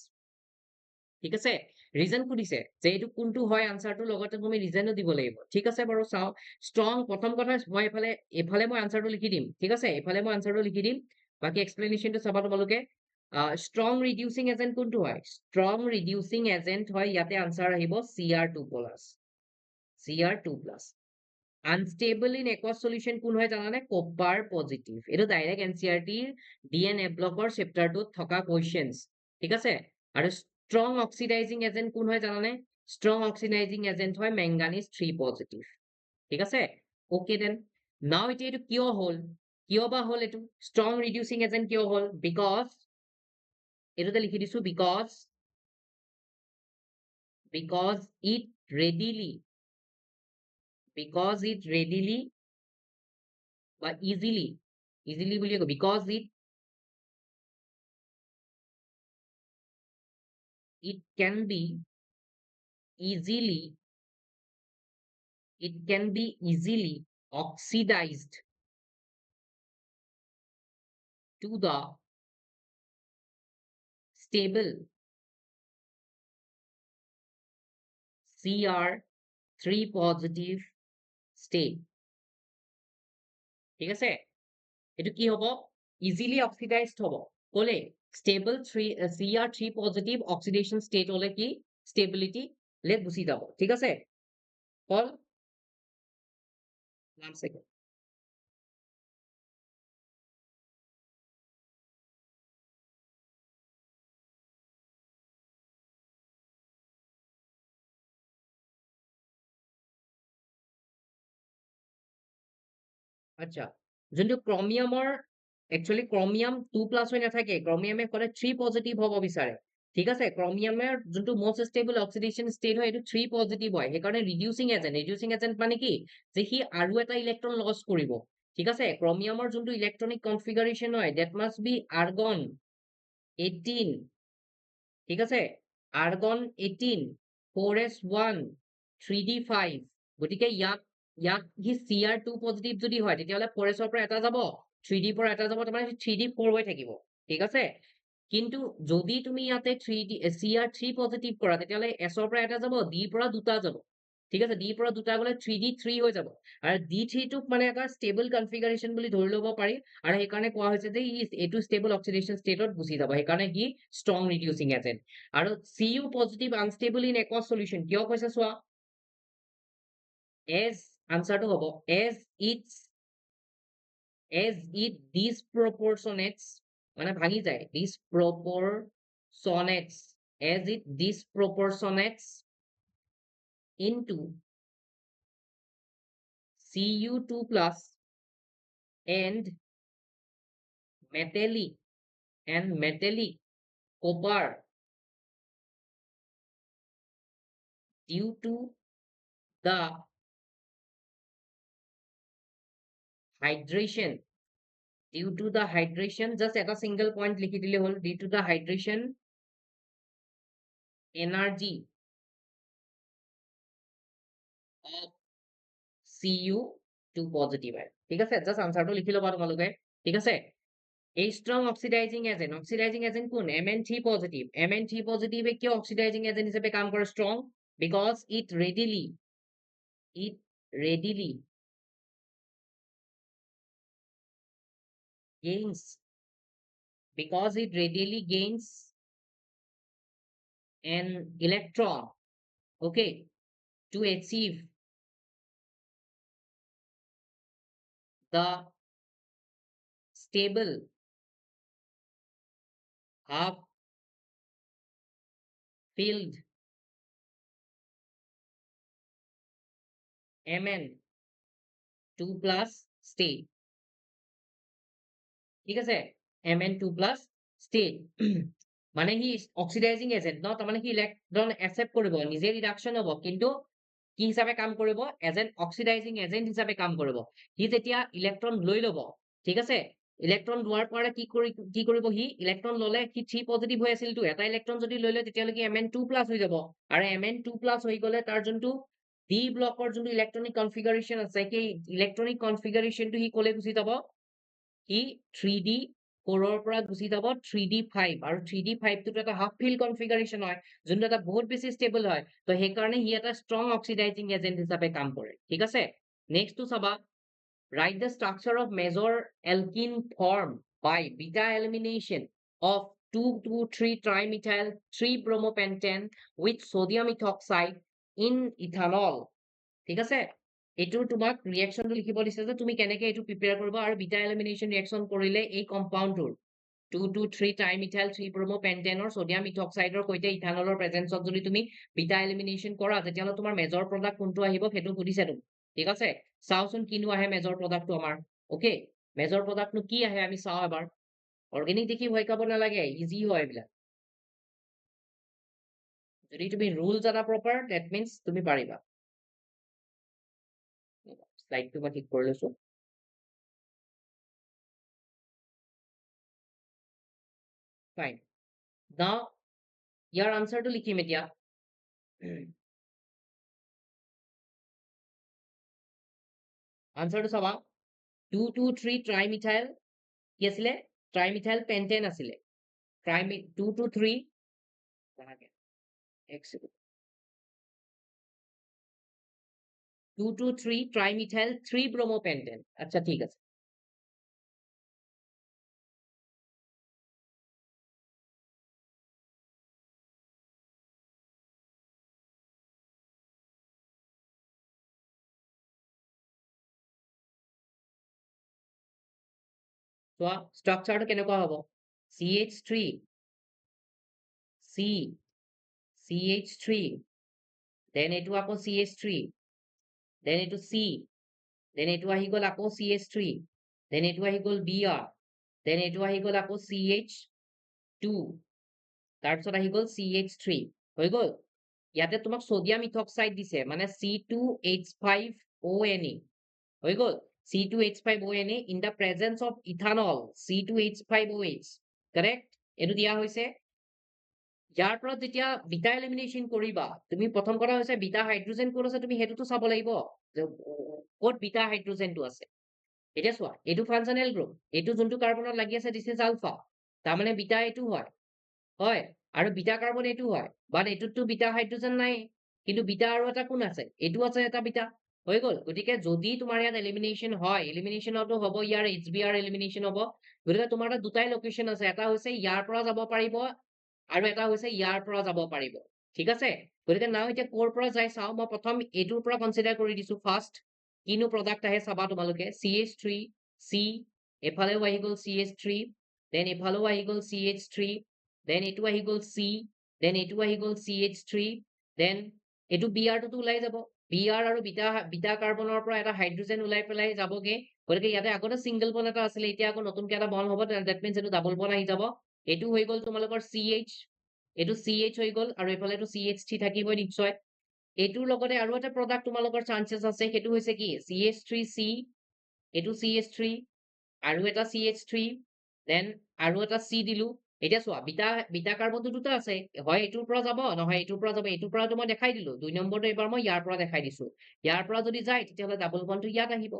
ঠিক আছে ৰিজন সুধিছে যে এইটো কোনটো হয় আনসাৰটো লগতে তুমি ৰিজনো দিব লাগিব ঠিক আছে বাৰু চাও ষ্ট্ৰং প্ৰথম কথা মই এফালে মই আনসাৰটো লিখি দিম ঠিক আছে এফালে মই আনসাৰটো লিখি দিম বাকি এক্সপ্লেনেশনটো চাবা তোমালোকে ষ্ট্ৰং ৰিডিউসিং এজেন্ট কোনটো হয় ষ্ট্ৰং ৰিডিউসিং এজেন্ট হয় ইয়াতে আনসাৰ আহিব Cr2+, unstable in aqueous solution কোন হয় জানানে কপাৰ পজিটিভ এটো ডাইৰেক্ট এনসিআৰটিৰ ডিএনএ ব্লকৰ চেপ্টাৰটোত থকা কোৱেশ্চনছ ঠিক আছে আৰু স্ট্ৰং অক্সিডাইজিং এজেন্ট কোন হয় জানানে স্ট্ৰং অক্সিডাইজিং এজেন্ট হয় ম্যাঙ্গানিজ 3 পজিটিভ ঠিক আছে ওকে দেন নাও এটা এটো কিয় হল কিয় বা হল এটো স্ট্ৰং ৰিডিউসিং এজেন্ট কিয় হল বিকজ এটোতে লিখি দিছো বিকজ it readily বা easily বুলি কয় because it can be easily oxidized to the stable Cr3 positive state ঠিক আছে এটো কি হবো easily oxidized হবো কলে stable Cr3 positive oxidation state হলে কি stability লে গুছি যাব ঠিক আছে কল 1 second আচ্ছা যোনটো ক্ৰমিয়ামৰ একচুয়ালি ক্ৰমিয়াম 2+ হৈ নাথাকে ক্ৰমিয়ামে কলে 3 পজিটিভ হ'ব বিচাৰে ঠিক আছে ক্ৰমিয়ামৰ যোনটো মোস্ট ষ্টেবল অক্সিডেশন ষ্টেট হয় এটো 3 পজিটিভ হয় সেইকাৰণে ৰিডিউসিং এজেন্ট মানে কি যে সি আৰু এটা ইলেক্ট্ৰন লছ কৰিব ঠিক আছে ক্ৰমিয়ামৰ যোনটো ইলেক্ট্ৰনিক কনফিগাৰেশন হয় দ্যাট মাস্ট বি আৰ্গন 18 ঠিক আছে আৰ্গন 18 4s1 3d5 গতিকে ইয়াক সি Cr2 পজিটিভ যদি হয় তেতিয়াহলে 4s ৰ পৰা এটা যাব 3d পৰা এটা যাব তাৰমানে 3d4 হৈ থাকিব ঠিক আছে কিন্তু যদি তুমি ইয়াতে 3d Cr3 পজিটিভ কৰা তেতিয়াহলে s ৰ পৰা এটা যাব d পৰা দুটা যাব ঠিক আছে d পৰা দুটা গলে 3d3 হৈ যাব আৰু d3 টোক মানে এটা ষ্টেবল কনফিগাৰেশন বুলি ধৰি লব পাৰি আৰু সেইকাৰণে কোৱা হৈছে যে এইটো ষ্টেবল অক্সিডেশন ষ্টেটত গুছি যাব সেইকাৰণে কি ষ্ট্ৰং ৰিডিউসিং এজেন্ট আৰু Cu positive unstable in aqueous solution কিয় কৈছে চোৱা as আনসাৰটো হ'ব as it disproportionates মানে ভাঙি যায় disproportionates into Cu2+ and metallic copper due to the hydration just at a single point লিখি দিলে হল due to the hydration energy of Cu2 positive হয় ঠিক আছে জাস্ট আনসারটো লিখি লবা তোমালোকে ঠিক আছে এই স্ট্রং অক্সিডাইজিং এজেন্ট কোন Mn3 পজিটিভ Mn3 পজিটিভে কিয় অক্সিডাইজিং এজেন্ট হিসেবে কাম করে strong because it readily gains an electron okay to achieve the stable half filled Mn2+ state ঠিক আছে Mn2+ state মানে কি অক্সিডাইজিং এজেন্ট ন তাৰ মানে কি ইলেক্ট্ৰন একসেপ্ট কৰিব নিজে ৰিডাকশন হ'ব কিন্তু কি হিচাপে কাম কৰিব এজেন্ট অক্সিডাইজিং এজেন্ট হিচাপে কাম কৰিব সি যেতিয়া ইলেক্ট্ৰন লৈ লব ঠিক আছে ইলেক্ট্ৰন লোৱাৰ পৰা কি কৰিব সি ইলেক্ট্ৰন ললে সি 3 পজিটিভ হৈ আছিল তো এটা ইলেক্ট্ৰন যদি লৈ লয় তেতিয়ালৈকে Mn2+ হৈ যাব আৰু Mn2+ হৈ গলে তাৰ যোনটো ডি ব্লকৰ যোনটো ইলেক্ট্ৰনিক কনফিগাৰেশন আছে সেই ইলেক্ট্ৰনিক কনফিগাৰেশনটো সি কলে গুছি যাব সি 3d 4 ৰ পৰা গুচি যাব 3d5 আৰু 3d5 টো এটা হাফ ফিল কনফিগাৰেশ্যন হয়, যোনটো এটা বহুত বেছি ষ্টেবল হয়। তো সেইকাৰণে সি এটা ষ্ট্ৰং অক্সিডাইজিং এজেন্ট হিচাপে কাম কৰে। ঠিক আছে? নেক্সটটো চাবা, write the structure of major alkene formed by beta elimination of 2,2,3-trimethyl 3-bromopentane with sodium ethoxide in ethanol. ঠিক আছে? এইটো তোমাক ৰিয়েকশ্যনটো লিখিব দিছে যে তুমি কেনেকে এইটো প্ৰিপেয়াৰ কৰিবা আৰু বিটা এলিমিনেশ্যন ৰিয়েকশ্যন কৰিলে এই কম্পাউণ্ডটোৰ 2,2,3-trimethyl 3-bromopentane sodium ethoxide সৈতে ইথানলৰ প্ৰেজেন্সত যদি তুমি বিটা এলিমিনেশ্যন কৰা তেতিয়াহ'লে তোমাৰ মেজৰ প্ৰডাক্ট কোনটো আহিব সেইটো সুধিছে তুমি। ঠিক আছে? চাওচোন কিনো আহে মেজৰ প্ৰডাক্টটো আমাৰ। অ'কে? মেজৰ প্ৰডাক্টনো কি আহে আমি চাওঁ এবাৰ। অৰ্গেনিক দেখি ভয় খাব নালাগে, ইজি হয় এইবিলাক। যদি তুমি ৰুল জানা প্ৰপাৰ, that means তুমি পাৰিবা। স্লাইডটো মই ঠিক কৰি লৈছো। ফাইন। নাও ইয়াৰ আনসাৰটো লিখিম এতিয়া। আনসাৰটো চাবা, 2,2,3-trimethyl কি আছিলে? ট্ৰাইমিথাইল পেন্টেন আছিলে। 2,2,3 2,2,3-trimethyl 3-bromopentane। আচ্ছা ঠিক আছে। চোৱা ষ্ট্ৰাকচাৰটো কেনেকুৱা হ'ব? CH3 C CH3 দেন এইটো আকৌ CH3 দেন এইটো C দেন এইটো আহি গ'ল আকৌ CH3 দেন এইটো আহি গ'ল Br দেন এইটো আহি গ'ল আকৌ CH2 তাৰপিছত আহি গ'ল CH3 হৈ গ'ল। ইয়াতে তোমাক সোডিয়াম ইথক্সাইড দিছে মানে C2H5ONe হৈ গ'ল। C2H5ONe in the presence of ethanol C2H5OH correct? এইটো দিয়া হৈছে। ইয়াৰ পৰা যেতিয়া বিটা এলিমিনেশ্যন কৰিবা তুমি প্ৰথম কথা হৈছে বিটা হাইড্ৰোজেন ক'ত আছে তুমি সেইটোতো চাব লাগিব যে ক'ত বিটা হাইড্ৰোজেনটো আছে। এতিয়া চোৱা এইটো ফাংচনেল গ্ৰুপ এইটো যোনটো কাৰ্বনত লাগি আছে দিছ ইজ আলফা তাৰমানে বিটা এইটো হয় হয় আৰু বিটা কাৰ্বন এইটো হয় বাট এইটোততো বিটা হাইড্ৰোজেন নাই কিন্তু বিটা আৰু এটা কোন আছে এইটো আছে এটা বিটা হৈ গ'ল। গতিকে যদি তোমাৰ ইয়াত এলিমিনেশ্যন হয় এলিমিনেশ্যনতো হ'ব ইয়াৰ HBr এলিমিনেশ্যন হ'ব গতিকে তোমাৰ তাত দুটাই লোকেশ্যন আছে এটা হৈছে ইয়াৰ পৰা যাব পাৰিব আৰু এটা হৈছে ইয়াৰ পৰা যাব পাৰিব। ঠিক আছে? গতিকে নাও এতিয়া ক'ৰ পৰা যাই চাওঁ মই প্ৰথম এইটোৰ পৰা কনচিডাৰ কৰি দিছো ফাৰ্ষ্ট কিনো প্ৰডাক্ট আহে চাবা তোমালোকে CH3 C এফালেও আহি গ'ল CH3 দেন এফালেও আহি গ'ল CH3 দেন এইটো আহি গ'ল C দেন এইটো আহি গ'ল CH3 দেন এইটো Br টোতো ওলাই যাব Br আৰু বিটা কাৰ্বনৰ পৰা এটা হাইড্ৰোজেন ওলাই পেলাই যাবগে গতিকে ইয়াতে আগতে সিংগল বন্ড এটা আছিলে এতিয়া আকৌ নতুনকে এটা বন্ড হ'ব দ্যাট মিন্স এইটো ডাবল বন্ড আহি যাব এইটো হৈ গ'ল তোমালোকৰ CH এইটো CH হৈ গ'ল আৰু এইফালে এইটো CH3 থাকিবই নিশ্চয় এইটোৰ লগতে আৰু এটা প্ৰডাক্ট তোমালোকৰ চান্সেছ আছে সেইটো হৈছে কি CH3C এইটো CH3 আৰু এটা CH3 দেন আৰু এটা C দিলো এতিয়া চোৱা বিটা কাৰ্বনটো দুটা আছে হয় এইটোৰ পৰা যাব নহয় এইটোৰ পৰা যাব এইটোৰ পৰাটো মই দেখাই দিলো 2 নম্বৰটো এবাৰ মই ইয়াৰ পৰা দেখাই দিছো ইয়াৰ পৰা যদি যায় তেতিয়াহ'লে ডাবল বন্ডটো ইয়াত আহিব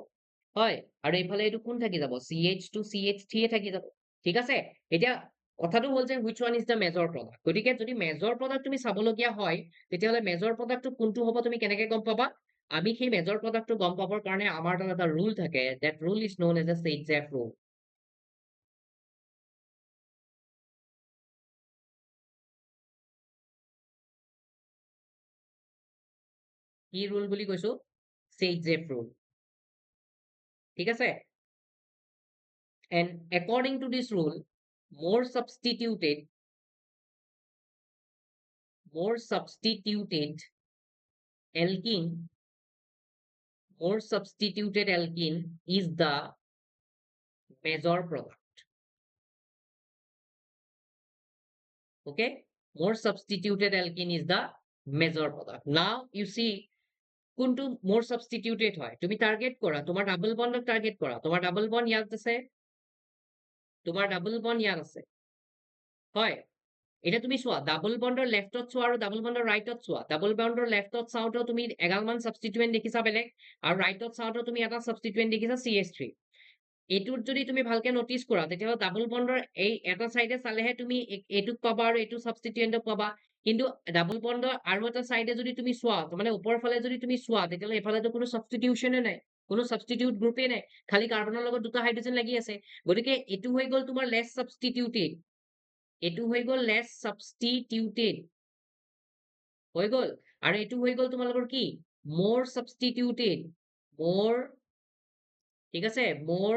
হয় আৰু এইফালে এইটো কোন থাকি যাব CH2 CH3 থাকি যাব ঠিক আছে এতিয়া কথাটো হ'ল যে which one is the major product গতিকে যদি মেজৰ প্ৰডাক্ট তুমি চাবলগীয়া হয় তেতিয়াহ'লে মেজৰ প্ৰডাক্টটো কোনটো হ'ব তুমি কেনেকে গম পাবা আমি সেই মেজৰ প্ৰডাক্টটো গম পাবৰ কাৰণে আমাৰ তাত এটা ৰুল থাকে that rule is known as a Zaitsev rule কি ৰুল বুলি কৈছো Zaitsev rule ঠিক আছে and according to this rule more substituted alkene more substituted alkene is the major product okay more substituted alkene is the major product now you see কোনটো more substituted হয় তুমি target কৰা তোমাৰ double বন্ডক target কৰা তোমাৰ double bond ইয়াত আছে তোমাৰ ডাবল বন্ড ইয়াত আছে হয় এটা তুমি চোৱা ডাবল বন্ডৰ লেফটত চোৱা আৰু ডাবল বন্ডৰ ৰাইটত চোৱা ডাবল বন্ডৰ লেফটত চাওঁতে তুমি এগালমান সাবস্টিটুয়েন্ট দেখিছা বেলেগ আৰু ৰাইটত চাওঁতে তুমি এটা সাবস্টিটুয়েন্ট দেখিছা CH3 এইটোত যদি তুমি ভালকে নটিচ কৰা তেতিয়াহ'লে ডাবল বন্ডৰ এই এটা চাইডে চালেহে তুমি এইটোক পাবা আৰু এইটো সাবষ্টিটিউয়েন্টক পাবা কিন্তু ডাবল বন্ডৰ আৰু এটা চাইডে যদি তুমি চোৱা মানে ওপৰৰ ফালে যদি তুমি চোৱা তেতিয়াহ'লে এফালেতো কোনো সাবষ্টিটিউশনে নাই কোনো সাবষ্টিটিউট গ্ৰুপে নাই খালি কাৰ্বনৰ লগত দুটা হাইড্ৰোজেন লাগি আছে গতিকে এইটো হৈ গ'ল তোমাৰ লেছ সাবষ্টিটিউটেড এইটো হৈ গ'ল লেছ সাবষ্টিটিউটেড হৈ গ'ল আৰু এইটো হৈ গ'ল তোমালোকৰ কি মোৰ সাবষ্টিটিউটেড মোৰ ঠিক আছে মোৰ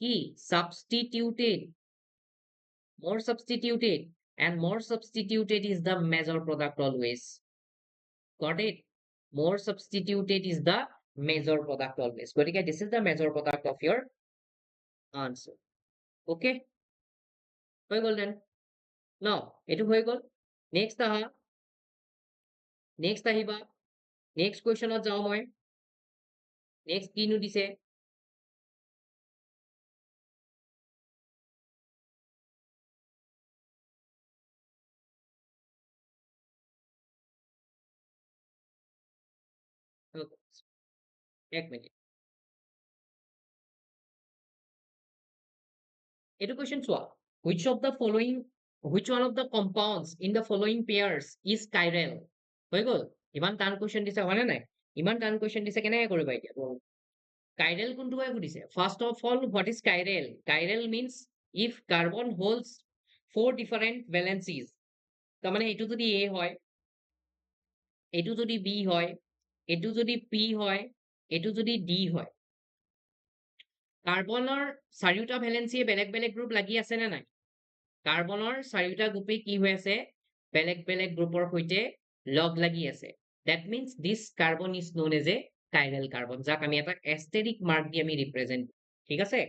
কি substituted more substituted and more substituted is the major product always got it more substituted is the major product always গতিকে this is the major product of your answer okay হৈ গ'ল then ন এইটো হৈ গ'ল next আহিবা next questionত যাওঁ মই next কিনো দিছে এক মিনিট এইটো question চোৱা which of the following which one of the compounds in the following pairs is chiral হৈ গ'ল ইমান টান question দিছে হয়নে নাই ইমান টান question দিছে কেনেকে কৰিবা এতিয়া chiral কোনটো হয় সুধিছে first of all what is chiral chiral means if carbon holds 4 different valencies তাৰমানে এইটো যদি A হয় এইটো যদি B হয় এইটো যদি P হয় এইটো যদি D হয় কাৰ্বনৰ চাৰিওটা ভেলেন্সিয়ে বেলেগ বেলেগ গ্ৰুপ লাগি আছে নে নাই কাৰ্বনৰ চাৰিওটা গ্ৰুপে কি হৈ আছে বেলেগ বেলেগ গ্ৰুপৰ সৈতে লগ লাগি আছে that means this carbon is known as a chiral carbon যাক আমি এটা asterisk mark দি আমি ৰিপ্ৰেজেন্ট ঠিক আছে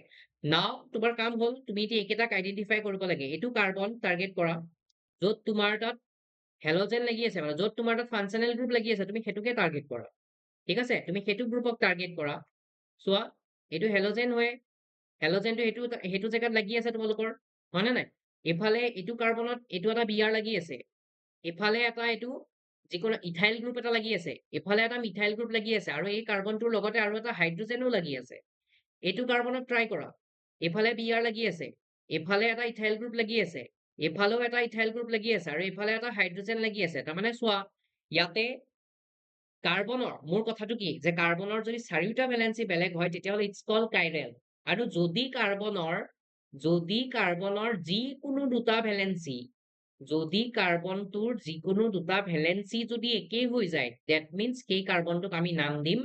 নাও তোমাৰ কাম হ'ল তুমি এতিয়া একেটাক আইডেন্টিফাই কৰিব লাগে এইটো কাৰ্বন টাৰ্গেট কৰা য'ত তোমাৰ তাত হেলোজেন লাগি আছে মানে য'ত তোমাৰ তাত ফাংচনেল গ্ৰুপ লাগি আছে তুমি সেইটোকে টাৰ্গেট কৰা ঠিক আছে তুমি সেইটো গ্ৰুপক টাৰ্গেট কৰা চোৱা এইটো হেলোজেন হয় হেলোজেনটো সেইটো জেগাত লাগি আছে তোমালোকৰ হয়নে নাই এফালে এইটো কাৰ্বনত এইটো এটা বিআৰ লাগি আছে এফালে এটা এইটো যিকোনো ইথাইল গ্ৰুপ এটা লাগি আছে এফালে এটা মিথাইল গ্ৰুপ লাগি আছে আৰু এই কাৰ্বনটোৰ লগতে আৰু এটা হাইড্ৰোজেনো লাগি আছে এইটো কাৰ্বনত ট্ৰাই কৰা এফালে বিআৰ লাগি আছে এফালে এটা ইথাইল গ্ৰুপ লাগি আছে এফালেও এটা ইথাইল গ্ৰুপ লাগি আছে আৰু এফালে এটা হাইড্ৰোজেন লাগি আছে তাৰমানে চোৱা ইয়াতে কাৰ্বনৰ মোৰ কথাটো কি যে কাৰ্বনৰ যদি চাৰিওটা ভেলেন্সি বেলেগ হয় তেতিয়াহ'লে ইটছ কল কাইৰেল আৰু যদি কাৰ্বনৰ যিকোনো দুটা ভেলেন্সি যদি কাৰ্বনটোৰ যিকোনো দুটা ভেলেন্সি যদি একেই হৈ যায় that means সেই কাৰ্বনটোক আমি নাম দিম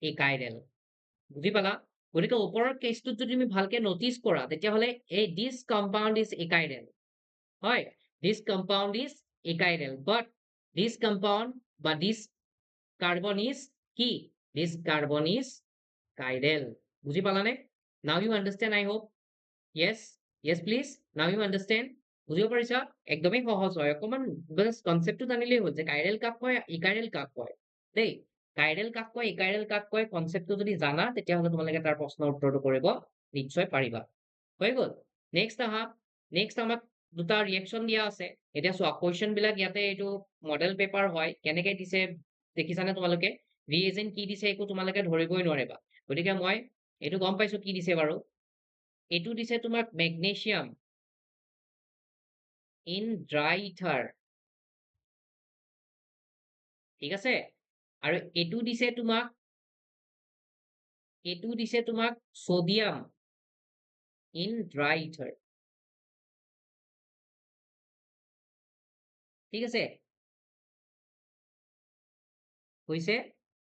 একাইৰেল বুজি পালা গতিকে ওপৰৰ কেছটোত যদি তুমি ভালকে নটিচ কৰা তেতিয়াহ'লে এই this compound is একাইৰেল হয় this compound is একাইৰেল but this compound বা this carbon is কি this carbon is chiral বুজি পালানে now you understand I hope yes yes please now you understand বুজিব পাৰিছা একদমেই সহজ হয় অকমান বাস কনসেপ্টটো জানিলেই হ'ল যে কাইৰেল কাক কয় ইকাইৰেল কাক কয় দেই কাইৰেল কাক কয় ইকাইৰেল কাক কয় কনসেপ্টটো যদি জানা তেতিয়াহ'লে তোমালোকে তাৰ প্ৰশ্নৰ উত্তৰটো কৰিব নিশ্চয় পাৰিবা হৈ গ'ল নেক্সট আমাক দুটা ৰিয়েকচন দিয়া আছে এতিয়া চোৱা কোৱেশ্চন বিলাক ইয়াতে এইটো মডেল পেপাৰ হয় কেনেকে দিছে দেখিছানে তোমালোকে ৰিএজেন্ট কি দিছে একো তোমালোকে ধৰিবই নোৱাৰিবা গতিকে মই এইটো গম পাইছো কি দিছে বাৰু এইটো দিছে তোমাক মেগনেছিয়াম in dry ether ঠিক আছে আৰু এইটো দিছে তোমাক সোডিয়াম in dry ether ঠিক আছে হৈছে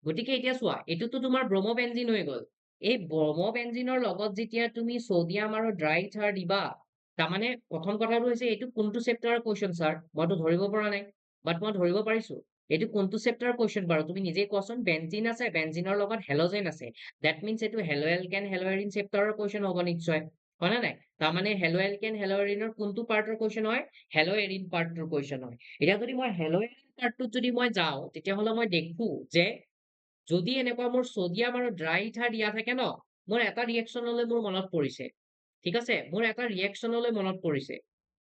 গতিকে এতিয়া চোৱা এইটোতো তোমাৰ ব্ৰমোবেনজিন হৈ গ'ল এই ব্ৰমোবেনজিনৰ লগত যেতিয়া তুমি সোডিয়াম আৰু ড্ৰাই ইথাৰ দিবা তাৰমানে প্ৰথম কথাটো হৈছে এইটো কোনটো চেপ্টাৰৰ কোৱেশ্চন ছাৰ মইতো ধৰিব পৰা নাই বাট মই ধৰিব পাৰিছো এইটো কোনটো চেপ্টাৰৰ কোৱেশ্চন বাৰু তুমি নিজেই কোৱাচোন বেনজিন আছে বেনজিনৰ লগত হেলোজেন আছে দ্যাট মিন্স এইটো হেলো এলকেন হেলো এৰিন চেপ্টাৰৰ কোৱেশ্চন হ'ব নিশ্চয় হয়নে নাই তাৰমানে হেলো এলকেন হেলো এৰিনৰ কোনটো পাৰ্টৰ কোৱেশ্চন হয় হেলো এৰিন পাৰ্টৰ কোৱেশ্চন হয় এতিয়া যদি মই হেলো এৰিন পাৰ্টটোত যদি মই যাওঁ তেতিয়াহ'লে মই দেখো যে যদি এনেকুৱা মোৰ সোডিয়াম আৰু ড্ৰাই ইথাৰ দিয়া থাকে ন মোৰ এটা ৰিয়েকচনলৈ মোৰ মনত পৰিছে ঠিক আছে মোৰ এটা ৰিয়েকচনলৈ মনত পৰিছে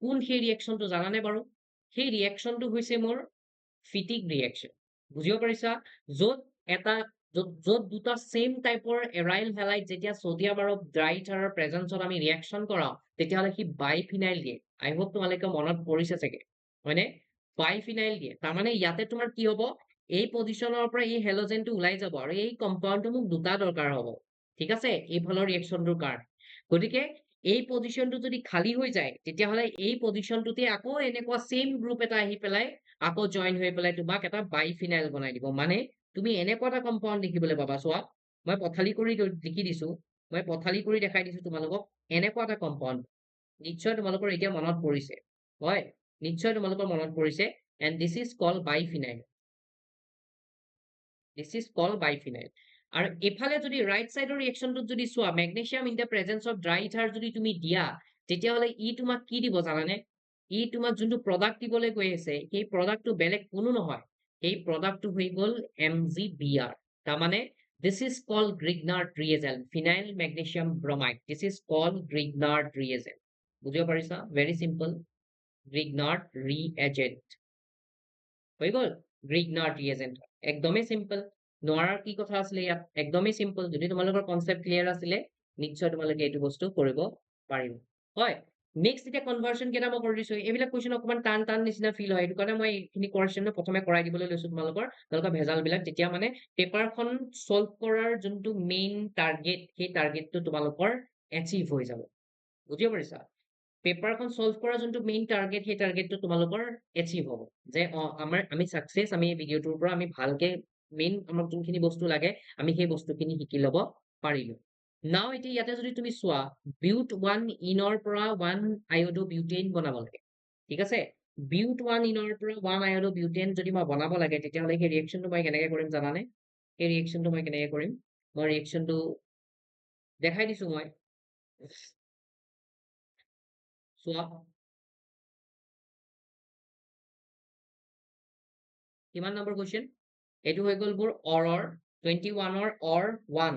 কোন সেই ৰিয়েকচনটো জানানে বাৰু সেই ৰিয়েকচনটো হৈছে মোৰ ফিটিক ৰিয়েকচন বুজিব পাৰিছা য'ত এটা য'ত দুটা সেম টাইপৰ এৰাইল হেলাইট যেতিয়া সোডিয়াম আৰু ড্ৰাই ইথাৰৰ প্ৰেজেন্সত আমি ৰিয়েকশ্যন কৰাও তেতিয়াহ'লে সি বাইফিনাইল দিয়ে। আই হোপ তোমালোকে মনত পৰিছে চাগে হয়নে? বাইফিনাইল দিয়ে। তাৰমানে ইয়াতে তোমাৰ কি হ'ব এই পজিশ্যনৰ পৰা এই হেলোজেনটো ওলাই যাব আৰু এই কম্পাউণ্ডটো মোক দুটা দৰকাৰ হ'ব। ঠিক আছে এইফালৰ ৰিয়েকশ্যনটোৰ কাৰণে। গতিকে এই পজিশ্যনটো যদি খালী হৈ যায় তেতিয়াহ'লে এই পজিশ্যনটোতে আকৌ এনেকুৱা সেম গ্ৰুপ এটা আহি পেলাই আকৌ জইন হৈ পেলাই তোমাক এটা বাইফিনাইল বনাই দিব। মানে তুমি এনেকুৱা এটা কম্পাউণ্ড দেখিবলৈ পাবা চোৱা মই পথালি কৰি লিখি দিছো মই পথালি কৰি দেখাই দিছো তোমালোকক এনেকুৱা এটা কম্পাউণ্ড নিশ্চয় তোমালোকৰ এতিয়া মনত পৰিছে হয় নিশ্চয় তোমালোকৰ মনত পৰিছে and this is call biphenyl this is call biphenyl আৰু এফালে যদি ৰাইট চাইডৰ ৰিয়েকশ্যনটোত যদি চোৱা magnesium in the presence of dry ether যদি তুমি দিয়া তেতিয়াহ'লে ই তোমাক কি দিব জানানে ই তোমাক যোনটো প্ৰডাক্ট দিবলৈ গৈ আছে সেই প্ৰডাক্টটো বেলেগ কোনো নহয় সেই প্ৰডাক্টটো হৈ গ'ল MgBr তাৰমানে this is called Grignard reagent phenyl magnesium bromide this is called Grignard reagent বুজিব পাৰিছা very simple Grignard reagent হৈ গ'ল Grignard reagent একদমেই simple নোৱাৰাৰ কি কথা আছিলে ইয়াত একদমেই simple যদি তোমালোকৰ কনসেপ্ট ক্লিয়াৰ আছিলে নিশ্চয় তোমালোকে এইটো বস্তু কৰিব পাৰিব হয় নেক্সট এতিয়া কনভাৰ্সন কেইটা মই কৰি দিছো এইবিলাক কুৱেশ্যন অকমান টান টান নিচিনা ফিল হয় এইটো কাৰণে মই এইখিনি কোৱেশ্যন প্ৰথমে কৰাই দিবলৈ লৈছো তোমালোকৰ ভেজাল বিলাক তেতিয়া মানে পেপাৰখন সলভ কৰাৰ যোনটো মেইন টাৰ্গেট সেই টাৰ্গেটটো তোমালোকৰ এচিভ হৈ যাব বুজিব পাৰিছা পেপাৰখন সলভ কৰা যোনটো মেইন টাৰ্গেট সেই টাৰ্গেটটো তোমালোকৰ এচিভ হ'ব যে আমি সাকসেস আমি ভিডিঅ'টোৰ পৰা আমি ভালকে মেইন আমাক যোনখিনি বস্তু লাগে আমি সেই বস্তুখিনি শিকি ল'ব পাৰিলো নাও এতিয়া ইয়াতে যদি তুমি চোৱা বিউট 1 ইনৰ পৰা 1 আয়োডো বিউটেন বনাব লাগে ঠিক আছে বিউট 1 ইনৰ পৰা 1 আয়োডো বিউটেন যদি মই বনাব লাগে তেতিয়াহ'লে সেই ৰিয়েকশ্যনটো মই কেনেকৈ কৰিম জানানে সেই ৰিয়েকশ্যনটো মই কেনেকৈ কৰিম মই ৰিয়েকশ্যনটো দেখাই দিছো মই চোৱা কিমান নম্বৰ কুৱেশ্যন এইটো হৈ গ'ল মোৰ অৰৰ 21ৰ অৰ 1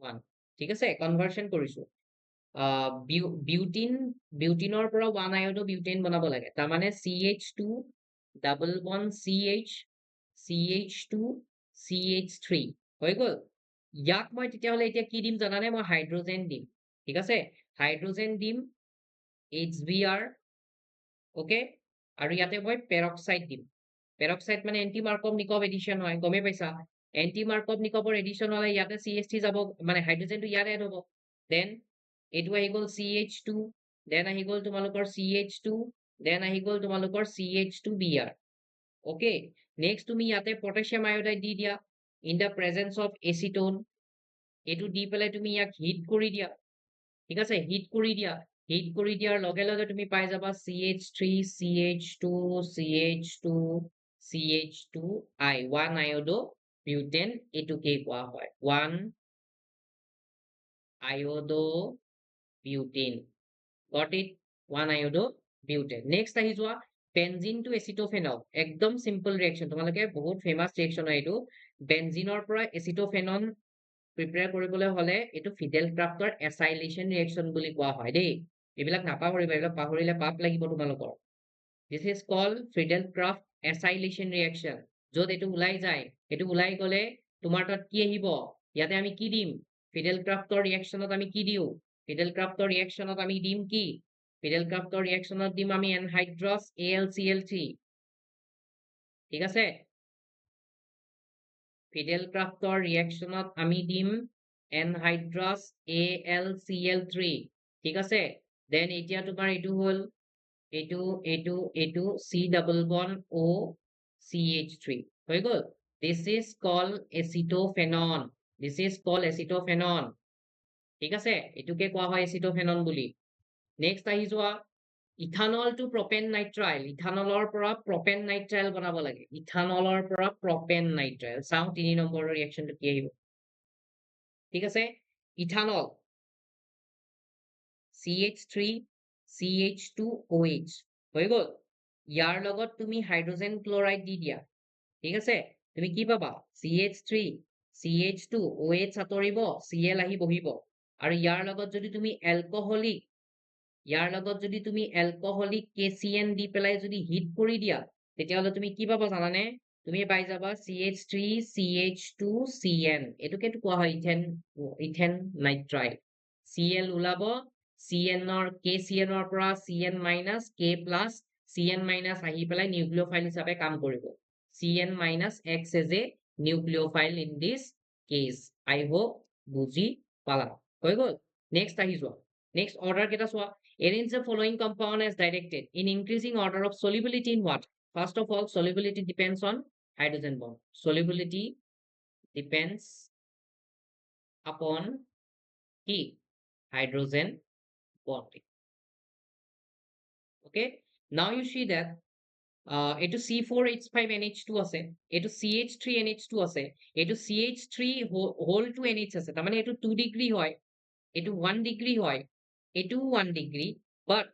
1 ঠিক আছে কনভাৰ্সন কৰিছো বিউটিনৰ পৰা 1 আয়োডো বিউটেন বনাব লাগে তাৰমানে CH2 double bond CH2 CH3 হৈ গ'ল ইয়াক মই তেতিয়াহ'লে এতিয়া কি দিম জানানে মই হাইড্ৰজেন দিম ঠিক আছে হাইড্ৰজেন দিম HBr ওকে আৰু ইয়াতে মই পেৰক্সাইড দিম পেৰক্সাইড মানে এন্টি মাৰ্কভ নিকভ এডিশ্যন হয় গমেই পাইছা এন্টি মাৰ্কভ নিকভৰ এডিশ্যন হ'লে ইয়াতে CH3 যাব মানে হাইড্ৰজেনটো ইয়াত এড হ'ব দেন এইটো আহি গ'ল CH2 দেন আহি গ'ল তোমালোকৰ CH2 দেন আহি গ'ল তোমালোকৰ CH2Br ওকে নেক্সট তুমি ইয়াতে পটাছিয়াম আয়োডাইড দি দিয়া ইন দ্য প্ৰেজেন্স অফ এচিটোন এইটো দি পেলাই তুমি ইয়াক হিট কৰি দিয়া ঠিক আছে হিট কৰি দিয়াৰ লগে লগে তুমি পাই যাবা CH3 CH2 CH2 CH2I 1 iodo butane এইটোকে কোৱা হয় 1 iodo butane got it 1 iodo butane next আহি যোৱা বেনজিন টু এচিটোফেনল একদম সিম্পল ৰিয়েকশ্যন তোমালোকে বহুত ফেমাস ৰিয়েকশ্যন হয় এইটো বেনজিনৰ পৰা এচিটোফেনল প্ৰিপেয়াৰ কৰিবলৈ হ'লে এইটো ফিডেল ক্ৰাফ্টৰ এসাইলেশ্যন ৰিয়েকশ্যন বুলি কোৱা হয় দেই এইবিলাক নাপাহৰিবা এইবিলাক পাহৰিলে পাপ লাগিব তোমালোকৰ this is call Friedel craft acylation reaction য'ত এইটো ওলাই যায় এইটো ওলাই গ'লে তোমাৰ তাত কি আহিব ইয়াতে আমি কি দিম ফিডেল ক্ৰাফ্টৰ ৰিয়েকশ্যনত আমি কি দিওঁ ফিডেল ক্ৰাফ্টৰ ৰিয়েকশ্যনত আমি দিম কি ফিডেল ক্ৰাফ্টৰ ৰিয়েকশ্যনত দিম আমি এনহাইড্ৰাছ AlCl3 ঠিক আছে ফিডেল ক্ৰাফ্টৰ ৰিয়েকশ্যনত আমি দিম এনহাইড্ৰাছ AlCl3 ঠিক আছে দেন এতিয়া তোমাৰ এইটো হ'ল এইটো C double bond O CH3 হৈ গ'ল this is called acetophenone this is called acetophenone ঠিক আছে এইটোকে কোৱা হয় acetophenone বুলি নেক্সট আহি যোৱা ইথানল টু প্ৰপেন নাইট্ৰাইল ইথানলৰ পৰা প্ৰপেন নাইট্ৰাইল বনাব লাগে ইথানলৰ পৰা প্ৰপেন নাইট্ৰাইল চাওঁ 3 নম্বৰৰ ৰিয়েকশ্যনটো কি আহিব ঠিক আছে ইথানল CH3 CH2OH হৈ গ'ল ইয়াৰ লগত তুমি হাইড্ৰজেন ক্লৰাইড দি দিয়া ঠিক আছে তুমি কি পাবা CH3 CH2OH আঁতৰিব Cl আহি বহিব আৰু ইয়াৰ লগত যদি তুমি এলকহলিক KCN দি পেলাই যদি হিট কৰি দিয়া তেতিয়াহ'লে তুমি কি পাবা জানানে? তুমি পাই যাবা CH3 CH2 CN এটোকেটো কোৱা হয় ইথেন নাইট্ৰাইল Cl ওলাব CN ৰ KCN ৰ পৰা CN minus K plus CN minus আহি পেলাই নিউক্লিওফাইল হিচাপে কাম কৰিব CN minus acts as a nucleophile in this case I hope বুজি পালা হৈ গ'ল নেক্সট আহি যোৱা নেক্সট অৰ্ডাৰ কেইটা চোৱা arrange the following compound as directed in increasing order of solubility in what first of all solubility depends on hydrogen bond solubility depends upon কি hydrogen bonding okay now you see that এইটো C4H5NH2 আছে এইটো CH3NH2 আছে এইটো CH3 whole to NH আছে তাৰমানে এইটো 2 degree হয় এইটো 1 ডিগ্ৰী হয় এইটো 1 ডিগ্ৰী বাট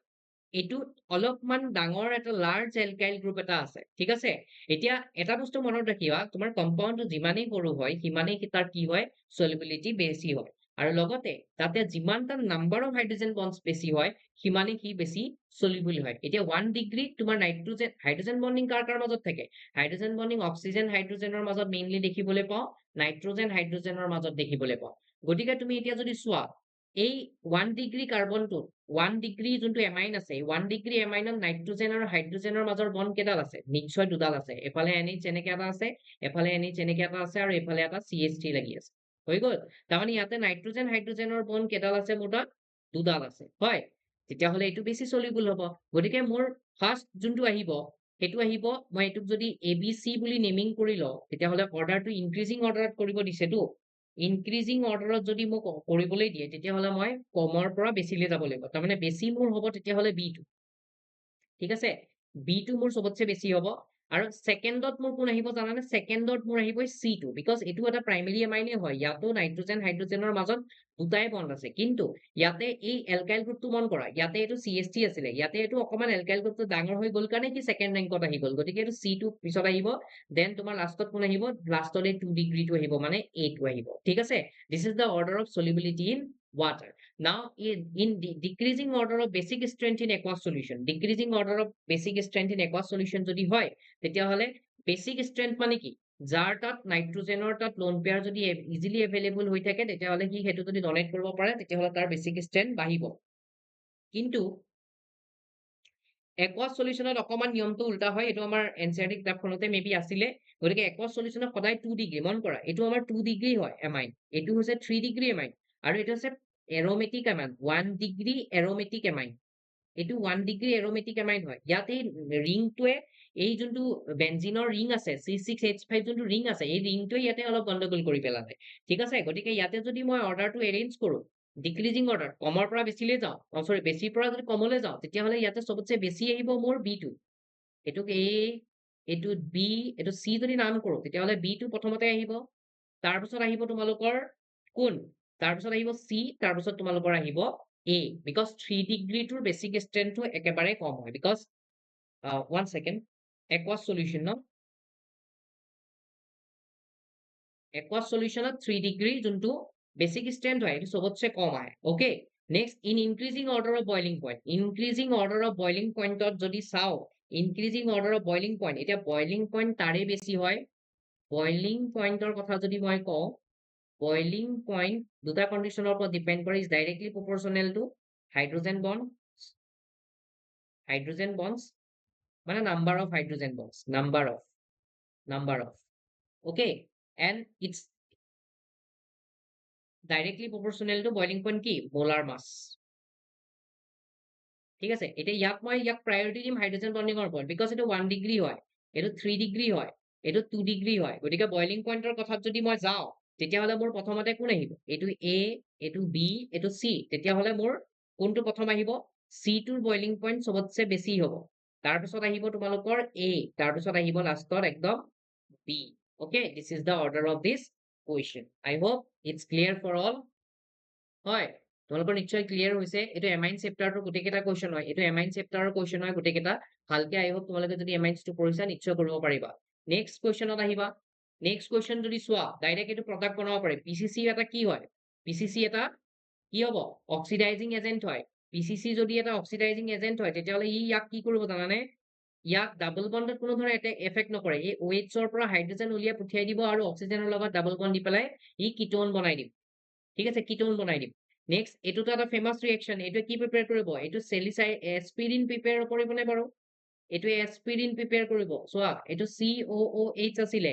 এইটো অলপমান ডাঙৰ এটা লাৰ্জ এলকাইল গ্ৰুপ এটা আছে ঠিক আছে এতিয়া এটা বস্তু মনত ৰাখিবা তোমাৰ কম্পাউণ্ডটো যিমানেই সৰু হয় সিমানেই তাৰ কি হয় সলিবিলিটি বেছি হয় আৰু লগতে তাতে যিমানটা নাম্বাৰ অফ হাইড্ৰোজেন বন্ডছ বেছি হয় সিমানেই কি বেছি সলিবল হয় এতিয়া 1 ডিগ্ৰী তোমাৰ নাইট্ৰোজেন হাইড্ৰোজেন বন্ডিং কাৰ মাজত থাকে হাইড্ৰোজেন বন্ডিং অক্সিজেন হাইড্ৰোজেনৰ মাজত মেইনলি দেখিবলৈ পাওঁ নাইট্ৰোজেন হাইড্ৰোজেনৰ মাজত দেখিবলৈ পাওঁ গতিকে তুমি এতিয়া যদি চোৱা এই 1 ডিগ্ৰী কাৰ্বনটো 1 ডিগ্ৰী যোনটো এমাইন আছে 1 ডিগ্ৰী এমাইনত নাইট্ৰোজেন আৰু হাইড্ৰোজেনৰ মাজৰ বন্ড কেইডাল আছে নিশ্চয় দুডাল আছে এফালে NH এনেকে এটা আছে এফালে NH এনেকে এটা আছে আৰু এফালে এটা CH3 লাগি আছে হৈ গ'ল তাৰমানে ইয়াতে নাইট্ৰোজেন হাইড্ৰোজেনৰ বন্ড কেইডাল আছে মোৰ তাত দুডাল আছে হয় তেতিয়াহ'লে এইটো বেছি সলিবল হ'ব গতিকে মোৰ ফাৰ্স্ট যোনটো আহিব সেইটো আহিব মই এইটোক যদি ABC বুলি নেমিং কৰি লওঁ তেতিয়াহ'লে অৰ্ডাৰটো ইনক্ৰিজিং অৰ্ডাৰত কৰিব দিছেতো ইনক্ৰিজিং অৰ্ডাৰত যদি মোক কৰিবলৈ দিয়ে তেতিয়াহ'লে মই কমৰ পৰা বেছিলৈ যাব লাগিব তাৰমানে বেছি মোৰ হ'ব তেতিয়াহ'লে B2 ঠিক আছে B2 মোৰ সবতছে বেছি হ'ব আৰু সেকেন্ডত মোৰ কোন আহিব জানানে সেকেন্ডত মোৰ আহিব C2 বিকজ এইটো এটা প্ৰাইমেৰী এমাইনে হয় ইয়াতো নাইট্ৰোজেন হাইড্ৰোজেনৰ মাজত দুটাই বন্ড আছে কিন্তু ইয়াতে এই এলকাইল গ্ৰুপটো মন কৰা ইয়াতে এইটো CH3 আছিলে ইয়াতে এইটো অকমান এলকাইল গ্ৰুপটো ডাঙৰ হৈ গ'ল কাৰণে কি সেকেন্ড ৰেংকত আহি গ'ল গতিকে এইটো C2 পিছত আহিব দেন তোমাৰ লাষ্টত কোন আহিব লাষ্টত এই 2 ডিগ্ৰীটো আহিব মানে A2 আহিব ঠিক আছে this is the order of solubility in water now in decreasing order of basic strength in aqueous solution decreasing order of basic strength in aqueous solution যদি হয় তেতিয়াহ'লে basic strength মানে কি যাৰ তাত নাইট্ৰোজেনৰ তাত লোন পেয়াৰ যদি ইজিলি এভেইলেবল হৈ থাকে তেতিয়াহ'লে কি হেতু যদি ডোনেট কৰিব পাৰে তেতিয়াহ'লে তাৰ বেসিক স্ট্ৰেংথ বাঢ়িব কিন্তু aqueous solutionত অকমান নিয়মটো উল্টা হয় এটো আমাৰ এনসিআৰটি কিতাপখনতে মেবি আছিলে গতিকে aqueous solutionত সদায় 2 ডিগ্ৰী মন কৰা এটো আমাৰ 2 ডিগ্ৰী হয় এমাইন এটো হৈছে 3 ডিগ্ৰী এমাইন আৰু এটো হৈছে aromatic amine 1 degree aromatic amine এটো 1 ডিগ্ৰী এৰোমেটিক এমাইন হয় ইয়াতে ৰিংটোৱে এই যোনটো বেনজিনৰ ৰিং আছে C6H5 যোনটো ৰিং আছে এই ৰিংটোৱে ইয়াতে অলপ গণ্ডগোল কৰি পেলালে ঠিক আছে গতিকে ইয়াতে যদি মই অৰ্ডাৰটো এৰেঞ্জ কৰো ডিক্ৰিজিং অৰ্ডাৰ কমৰ পৰা বেছিলৈ যাওঁ সৰি বেছিৰ পৰা যদি কমলৈ যাওঁ তেতিয়াহ'লে ইয়াতে সবতছে বেছি আহিব মোৰ B2 এটোক A এটো B এটো C যদি নাম কৰো তেতিয়াহ'লে B2 প্ৰথমতে আহিব তাৰ পিছত আহিব তোমালোকৰ কোন তাৰ পিছত আহিব C তাৰ পিছত তোমালোকৰ আহিব A because 3 degree to basic strength to একেবাৰে কম হয় because 1 second aqueous solution no aqueous solution 3 degree যোনটো basic strength হয় এটো সবতছে কম হয় okay next in increasing order of boiling point increasing order of boiling point যদি চাও increasing order of boiling point এটা boiling point তাৰে বেছি হয় boiling point ৰ কথা যদি মই কওঁ boiling point দুটা কন্ডিশনৰ ওপৰত ডিপেন্ড কৰে is directly proportional to hydrogen bonds মানে number of hydrogen bonds number of okay and it's directly proportional to boiling point কি molar mass ঠিক আছে এটা ইয়াক priority দিম hydrogen bonding ৰ ওপৰত because এটা 1 ডিগ্ৰী হয় এটা 3 ডিগ্ৰী হয় এটা 2 ডিগ্ৰী হয় গতিকে boiling point ৰ কথাত যদি মই যাওঁ তেতিয়াহ'লে মোৰ প্ৰথমতে কোন আহিব এটো A এটো B এটো C তেতিয়াহ'লে মোৰ কোনটো প্ৰথম আহিব C টোৰ boiling point সবতছে বেছি হ'ব তাৰ পিছত আহিব তোমালোকৰ A তাৰ পিছত আহিব লাষ্টত একদম B okay this is the order of this question I hope it's clear for all হয় তোমালোকৰ নিশ্চয় ক্লিয়াৰ হৈছে এটো এমাইন চেপ্টাৰটো গুটেকেটা কোৱেশ্চন হয় এটো এমাইন চেপ্টাৰৰ কোৱেশ্চন হয় গুটেকেটা ভালকে আই হোপ তোমালোকে যদি এমাইনছটো পঢ়িছা নিশ্চয় কৰিব পাৰিবা নেক্সট কোৱেশ্চনত আহিবা নেক্সট কোৱেশ্চন যদি চোৱা ডাইৰেক্ট এটো প্ৰডাক্ট বনাব পাৰে পিসিসি এটা কি হয় পিসিসি এটা কি হ'ব অক্সিডাইজিং এজেন্ট হয় পিসিসি যদি এটা অক্সিডাইজিং এজেন্ট হয় তেতিয়াহ'লে ই ইয়াক কি কৰিব জানানে ইয়াক ডাবল বন্ডত কোনো ধৰণৰ এফেক্ট নকৰে। এই OH-ৰ পৰা হাইড্ৰজেন উলিয়াই পঠিয়াই দিব আৰু অক্সিজেনৰ লগত ডাবল বন্ড দি পেলাই ই কিটোন বনাই দিব। ঠিক আছে, কিটোন বনাই দিব। নেক্সট, এইটোতো এটা ফেমাছ ৰিয়েকচন। এইটোৱে কি প্ৰিপেয়াৰ কৰিব? এইটো এস্পিৰিন প্ৰিপেয়াৰ কৰিবনে বাৰু? এইটোৱে এস্পিৰিন প্ৰিপেয়াৰ কৰিব। চোৱা, এইটো COOH আছিলে।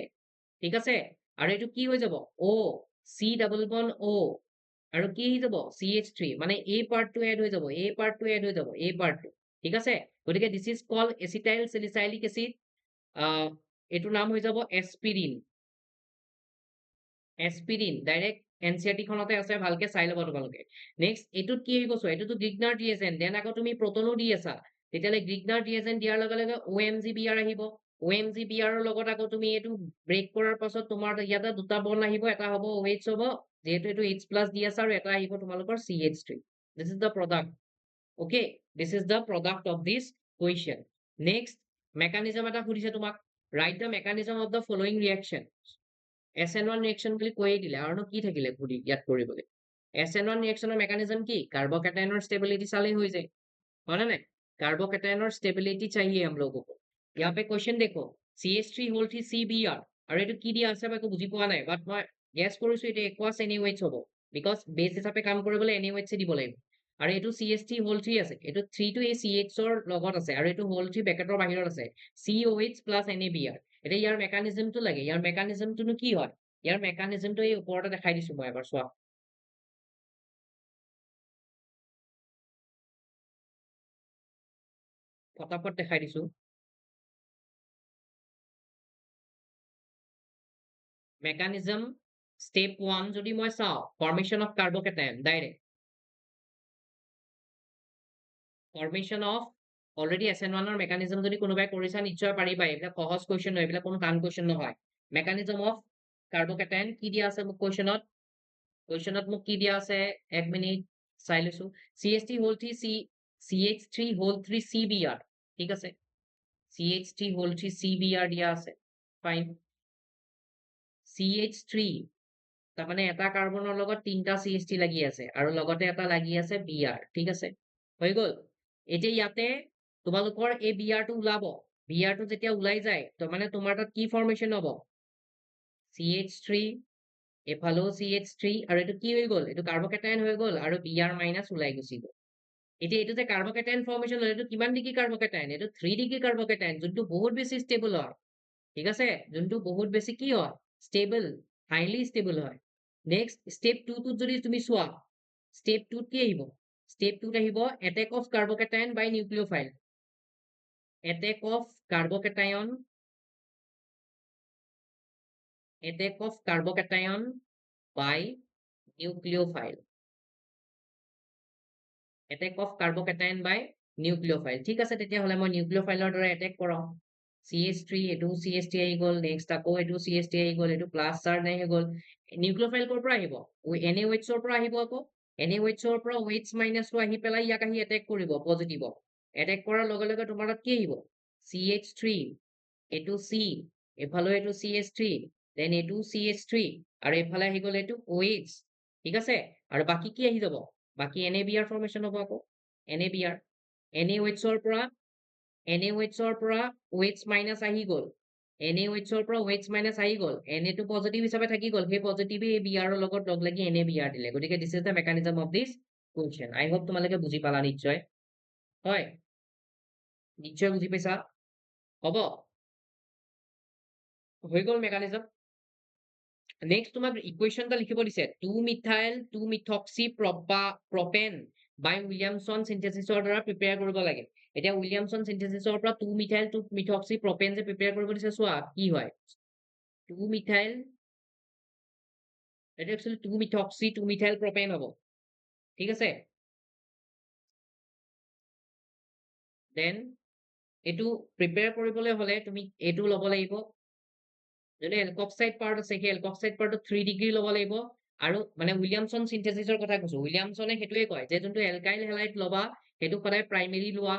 ঠিক আছে, আৰু এইটো কি হৈ যাব? O, C double bond O, আৰু কি হৈ যাব? CH3, মানে এই পাৰ্টটো এড হৈ যাব, এই পাৰ্টটো এড হৈ যাব, এই পাৰ্টটো। ঠিক আছে, গতিকে this is called acetyl salicylic acid. এইটোৰ নাম হৈ যাব এস্পিৰিন। এস্পিৰিন ডাইৰেক্ট NCERT খনতে আছে, ভালকে চাই ল'বা তোমালোকে। নেক্সট, এইটোত কি হৈ গৈছে? এইটোতো গ্ৰিগনাৰ ৰিয়েজেন্ট, দেন আকৌ তুমি প্ৰটনো দি আছা। তেতিয়াহ'লে গ্ৰিগনাৰ ৰিয়েজেন্ট দিয়াৰ লগে লগে OMGBr আহিব। OMGBr ৰ লগত আকৌ তুমি এইটো ব্ৰেক কৰাৰ পাছত তোমাৰ ইয়াতে দুটা বন্ড আহিব, এটা হ'ব OH হ'ব, যিহেতু এইটো H+ দি আছে, আৰু এটা আহিব তোমালোকৰ CH3। This is the product. Okay, this is the product of this question. Next, mechanism এটা সুধিছে তোমাক। Write the mechanism of the following reaction. SN1 reaction বুলি কৈয়ে দিলে, আৰুনো কি থাকিলে সুধি ইয়াত কৰিবলৈ? SN1 reaction ৰ mechanism কি? কাৰ্বকেটায়নৰ stability চালেই হৈ যায়। হয় নে নাই? কাৰ্বকেটায়নৰ stability चाहिए हम लोगों को। यहाँ पे question देखो, CH3 whole 3 CBr, আৰু এইটো কি দিয়া আছে মই একো বুজি পোৱা নাই, বাট মই গেছ কৰিছো এইটো aqueous NaOH হ'ব, বিকজ বেছ হিচাপে কাম কৰিবলৈ NaOH দিব লাগিব। আৰু এইটো CH3 whole 3 আছে, এইটো 3 টো এই CH ৰ লগত আছে, আৰু এইটো whole 3 ব্ৰেকেটৰ বাহিৰত আছে, COH plus NaBr। এতিয়া ইয়াৰ মেকানিজমটো লাগে, ইয়াৰ মেকানিজমটোনো কি হয়? ইয়াৰ মেকানিজমটো এই ওপৰতে দেখাই দিছো মই এবাৰ চোৱা। ফটাফট দেখাই দিছো। মেকানিজম স্টেপ 1 যদি মই চাওঁ, formation of carbocation direct. Formation of already SN1 ৰ মেকানিজম যদি কোনোবাই কৰিছা নিশ্চয় পাৰিবা, এইবিলাক সহজ কুৱেশ্যন নহয়, এইবিলাক কোনো টান কুৱেশ্যন নহয়। মেকানিজম অফ কাৰ্বকেটায়ন কি দিয়া আছে মোক কুৱেশ্যনত? কুৱেশ্যনত মোক কি দিয়া আছে? এক মিনিট চাই লৈছো। CH3 whole 3 CH3 whole 3 CBr, ঠিক আছে, CH3 whole 3 CBr দিয়া আছে, ফাইন। CH3, তাৰমানে এটা কাৰ্বনৰ লগত 3টা CH3 লাগি আছে, আৰু লগতে এটা লাগি আছে Br, ঠিক আছে, হৈ গ'ল। এতিয়া ইয়াতে তোমালোকৰ এই Br টো ওলাব। Br টো যেতিয়া ওলাই যায়, মানে তোমাৰ তাত কি ফৰ্মেশন হ'ব? CH3, এফালেও CH3, আৰু এইটো কি হৈ গ'ল? এইটো কাৰ্বকেটায়ন হৈ গ'ল, আৰু Br মাইনাছ ওলাই গুচি গ'ল। এতিয়া এইটো যে কাৰ্বকেটায়ন ফৰ্মেশন হ'ল, এইটো কিমান ডিগ্ৰী কাৰ্বকেটায়ন? এইটো 3 ডিগ্ৰী কাৰ্বকেটায়ন, যোনটো বহুত বেছি ষ্টেবল হয়। ঠিক আছে, যোনটো বহুত বেছি কি হয়? ষ্টেবল, হাইলি ষ্টেবল হয়। নেক্সট, ষ্টেপ 2 টোত যদি তুমি চোৱা, ষ্টেপ 2 কি আহিব? ষ্টেপ 2 আহিব attack of carbocation by nucleophile. Attack of carbocation, attack of carbocation by nucleophile. Attack of carbocation by nucleophile. ঠিক আছে, তেতিয়াহ'লে মই নিউক্লিঅফাইলৰ দৰে এটেক কৰাও। CH3, এইটো CH3 আহি গ'ল, নেক্সট আকৌ এইটো CH3 আহি গ'ল, এইটো প্লাছ চাৰ্জ আহি গ'ল। নিউক্লিঅফাইল ক'ৰ পৰা আহিব? NaOH ৰ পৰা আহিব আকৌ। NaOH ৰ পৰা OH মাইনাছটো আহি পেলাই ইয়াক আহি এটেক কৰিব পজিটিভক। এটেক কৰাৰ লগে লগে তোমাৰ তাত কি আহিব? CH3, এইটো C, এইফালেও এইটো CH3, দেন এইটো CH3, আৰু এইফালে আহি গ'ল এইটো OH। ঠিক আছে, আৰু বাকী কি আহি যাব? বাকী NaBr ফৰ্মেশন হ'ব আকৌ। NaBr, NaOH ৰ পৰা OH মাইনাছ আহি গ'ল। NaOH ৰ পৰা OH মাইনাছ আহি গ'ল। Na টো পজিটিভ হিচাপে থাকি গ'ল, সেই পজিটিভে এই Br ৰ লগত লগ লাগি NaBr দিলে। গতিকে this is the mechanism of this question. I hope তোমালোকে বুজি পালা নিশ্চয়। হয়, নিশ্চয় বুজি পাইছা? হ'ব, হৈ গ'ল মেকানিজম। নেক্সট তোমাক ইকুৱেশ্যন এটা লিখিব দিছে, 2-মিথাইল 2-মিথক্সি প্ৰপেন বাই উইলিয়ামছন চিন্থেসিছৰ দ্বাৰা প্ৰিপেয়াৰ কৰিব লাগে। এতিয়া উইলিয়ামছন চিন্থেসিছৰ পৰা 2-মিথাইল 2-মিথক্সি প্ৰপেন যে প্ৰিপেয়াৰ কৰিব দিছে, চোৱা কি হয়। 2-মিথাইল, এটা একচুৱেলি 2-মিথক্সি 2-মিথাইল প্ৰপেন হ'ব। ঠিক আছে, দেন এইটো প্ৰিপেয়াৰ কৰিবলৈ হ'লে তুমি এইটো ল'ব লাগিব, যোনটো এলকক্সাইড পাৰ্ট আছে, সেই এলকক্সাইড পাৰ্টত 3 ডিগ্ৰী ল'ব লাগিব। আৰু মানে উইলিয়ামছন চিন্থেসিছৰ কথা কৈছো, উইলিয়ামছনে সেইটোৱে কয় যে যোনটো এলকাইল হেলাইড ল'বা সেইটো সদায় প্ৰাইমেৰী লোৱা,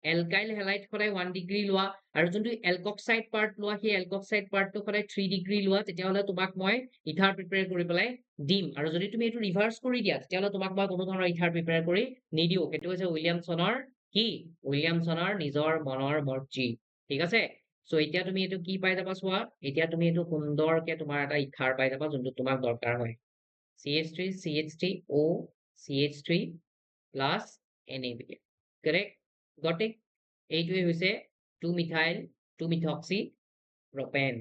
এলকাইল হেলাইড সদায় 1 ডিগ্ৰী লোৱা, আৰু যোনটো এলকক্সাইড পাৰ্ট লোৱা সেই এলকক্সাইড পাৰ্টটো সদায় 3 ডিগ্ৰী লোৱা। তেতিয়াহ'লে তোমাক মই ইথাৰ প্ৰিপেয়াৰ কৰি পেলাই দিম, আৰু যদি তুমি এইটো ৰিভাৰ্চ কৰি দিয়া তেতিয়াহ'লে তোমাক মই কোনো ধৰণৰ ইথাৰ প্ৰিপেয়াৰ কৰি নিদিও। সেইটো হৈছে উইলিয়ামছনৰ কি উইলিয়ামছনৰ নিজৰ মনৰ মৰ্জি ঠিক আছে সো এতিয়া তুমি এইটো কি পাই যাবা চোৱা এতিয়া তুমি এইটো সুন্দৰকে তোমাৰ এটা ইথাৰ পাই যাবা যোনটো তোমাক দৰকাৰ হয় CH3 CH3 O CH3 plus NaBH correct got it এইটোৱে হৈছে 2 মিথাইল 2 মিথক্সি প্ৰপেন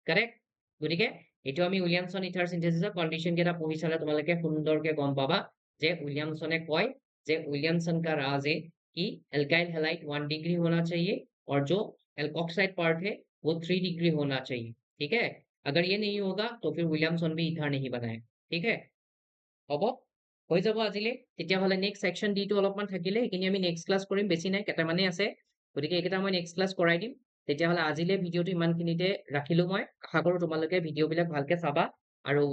কাৰেক্ট গতিকে এইটো আমি উইলিয়ামছন ইথাৰ সিনথেসিসৰ কন্ডিশন কেটা পঢ়ি চালে তোমালোকে সুন্দৰকে গম পাবা যে উইলিয়ামছনে কয় যে उलियमसन का राज है कि एल्काइल हैलाइड 1 डिग्री होना चाहिए और जो एल्कोक्साइड पार्ट है वो 3 डिग्री होना चाहिए ठीक है अगर ये नहीं होगा तो फिर विलियमसन भी इथार नहीं बनाए ठीक है হ'ব হৈ যাব আজিলে তেতিয়াহলে নেক্সট সেকশন ডি টো অলপমান থাকিলে এইখিনি আমি নেক্সট ক্লাস কৰিম বেছি নাই কেইটামানে আছে গতিকে এইকেইটা মই নেক্সট ক্লাস কৰাই দিম তেতিয়াহলে আজিলে ভিডিওটো ইমানখিনিতে ৰাখিলো মই আশা কৰো তোমালোকে ভিডিওবিলাক ভালকে চাবা আৰু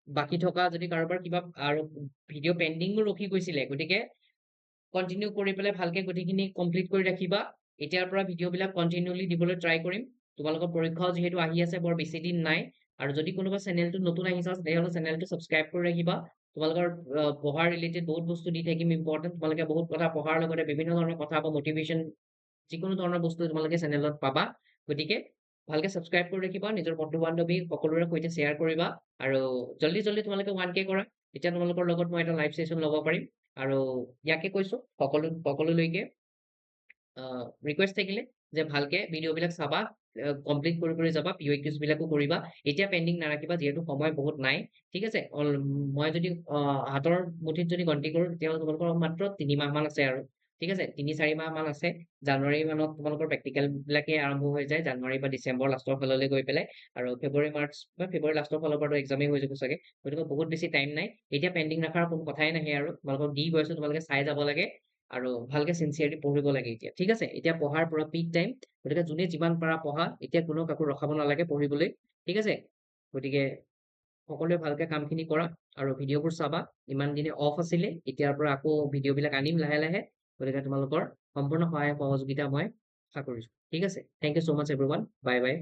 বাকি থকা যদি কাৰোবাৰ কিবা আৰু ভিডিও পেন্ডিংও ৰখি গৈছিলে গতিকে কন্টিনিউ কৰি পেলাই ভালকে গতিখিনি কমপ্লিট কৰি ৰাখিবা এতিয়াৰ পৰা ভিডিওবিলাক কন্টিনিউলি দিবলৈ ট্ৰাই কৰিম তোমালোকৰ পৰীক্ষাও যেহেতু আহি আছে বৰ বেছি দিন নাই আৰু যদি কোনোবা চেনেলটো নতুন আহিছা তেতিয়াহলে চেনেলটো সাবস্ক্ৰাইব কৰি ৰাখিবা তোমালোকৰ পঢ়াৰ ৰিলেটেড বহুত বস্তু দি থাকিম ইম্পৰ্টেন্ট তোমালোকে বহুত কথা পঢ়াৰ লগতে বিভিন্ন ধৰণৰ কথা বা মোটিভেশন যিকোনো ধৰণৰ বস্তু তোমালোকে চেনেলত পাবা গতিকে ভালকে সাবস্ক্ৰাইব কৰি ৰাখিবা নিজৰ বন্ধু বান্ধৱী সকলোৰে সৈতে শ্বেয়াৰ কৰিবা আৰু জলদি জলদি তোমালোকে 1K কৰা তেতিয়া তোমালোকৰ লগত মই এটা লাইভ সেশন ল'ব পাৰিম আৰু ইয়াকে কৈছো সকলোলৈকে ৰিকুৱেষ্ট থাকিলে যে ভালকে ভিডিওবিলাক চাবা কমপ্লিট কৰি যাবা পিঅ'কিউজ বিলাকো কৰিবা এতিয়া পেন্ডিং নাৰাখিবা যিহেতু সময় বহুত নাই ঠিক আছে মই যদি হাতৰ মুঠিত যদি গন্তি কৰো তেতিয়াহ'লে তোমালোকৰ মাত্ৰ 3 মাহ মান আছে আৰু ঠিক আছে 3-4 মাহ মান আছে জানুৱাৰী মানত তোমালোকৰ প্ৰেক্টিকেল বিলাকে আৰম্ভ হৈ যায় জানুৱাৰী বা ডিচেম্বৰ লাষ্টৰ ফাললৈ গৈ পেলাই আৰু ফেব্ৰুৱাৰী মাৰ্চ বা ফেব্ৰুৱাৰী লাষ্টৰ ফালৰ পৰা এক্সামে হৈ যাব চাগে গতিকে বহুত বেছি টাইম নাই এতিয়া পেন্ডিং ৰাখাৰ কোনো কথাই নাহে আৰু তোমালোকক দি গৈছো তোমালোকে চাই যাব লাগে আৰু ভালকে সিনসিয়াৰলি পঢ়িব লাগে এতিয়া ঠিক আছে এতিয়া পঢ়াৰ পৰা পিক টাইম গতিকে যোনে যিমান পাৰা পঢ়া এতিয়া কোনো কাকো ৰখাব নালাগে পঢ়িবলৈ ঠিক আছে গতিকে সকলোৱে ভালকে কামখিনি কৰা আৰু ভিডিওবোৰ চাবা ইমান দিনে অফ আছিলে এতিয়াৰ পৰা আকৌ ভিডিওবিলাক আনিম লাহে লাহে গতিকে তোমালোকৰ সম্পূৰ্ণ সহায় সহযোগিতা মই আশা কৰিছো ঠিক আছে থেংক ইউ সো মাচ এভৰিৱান বাই বাই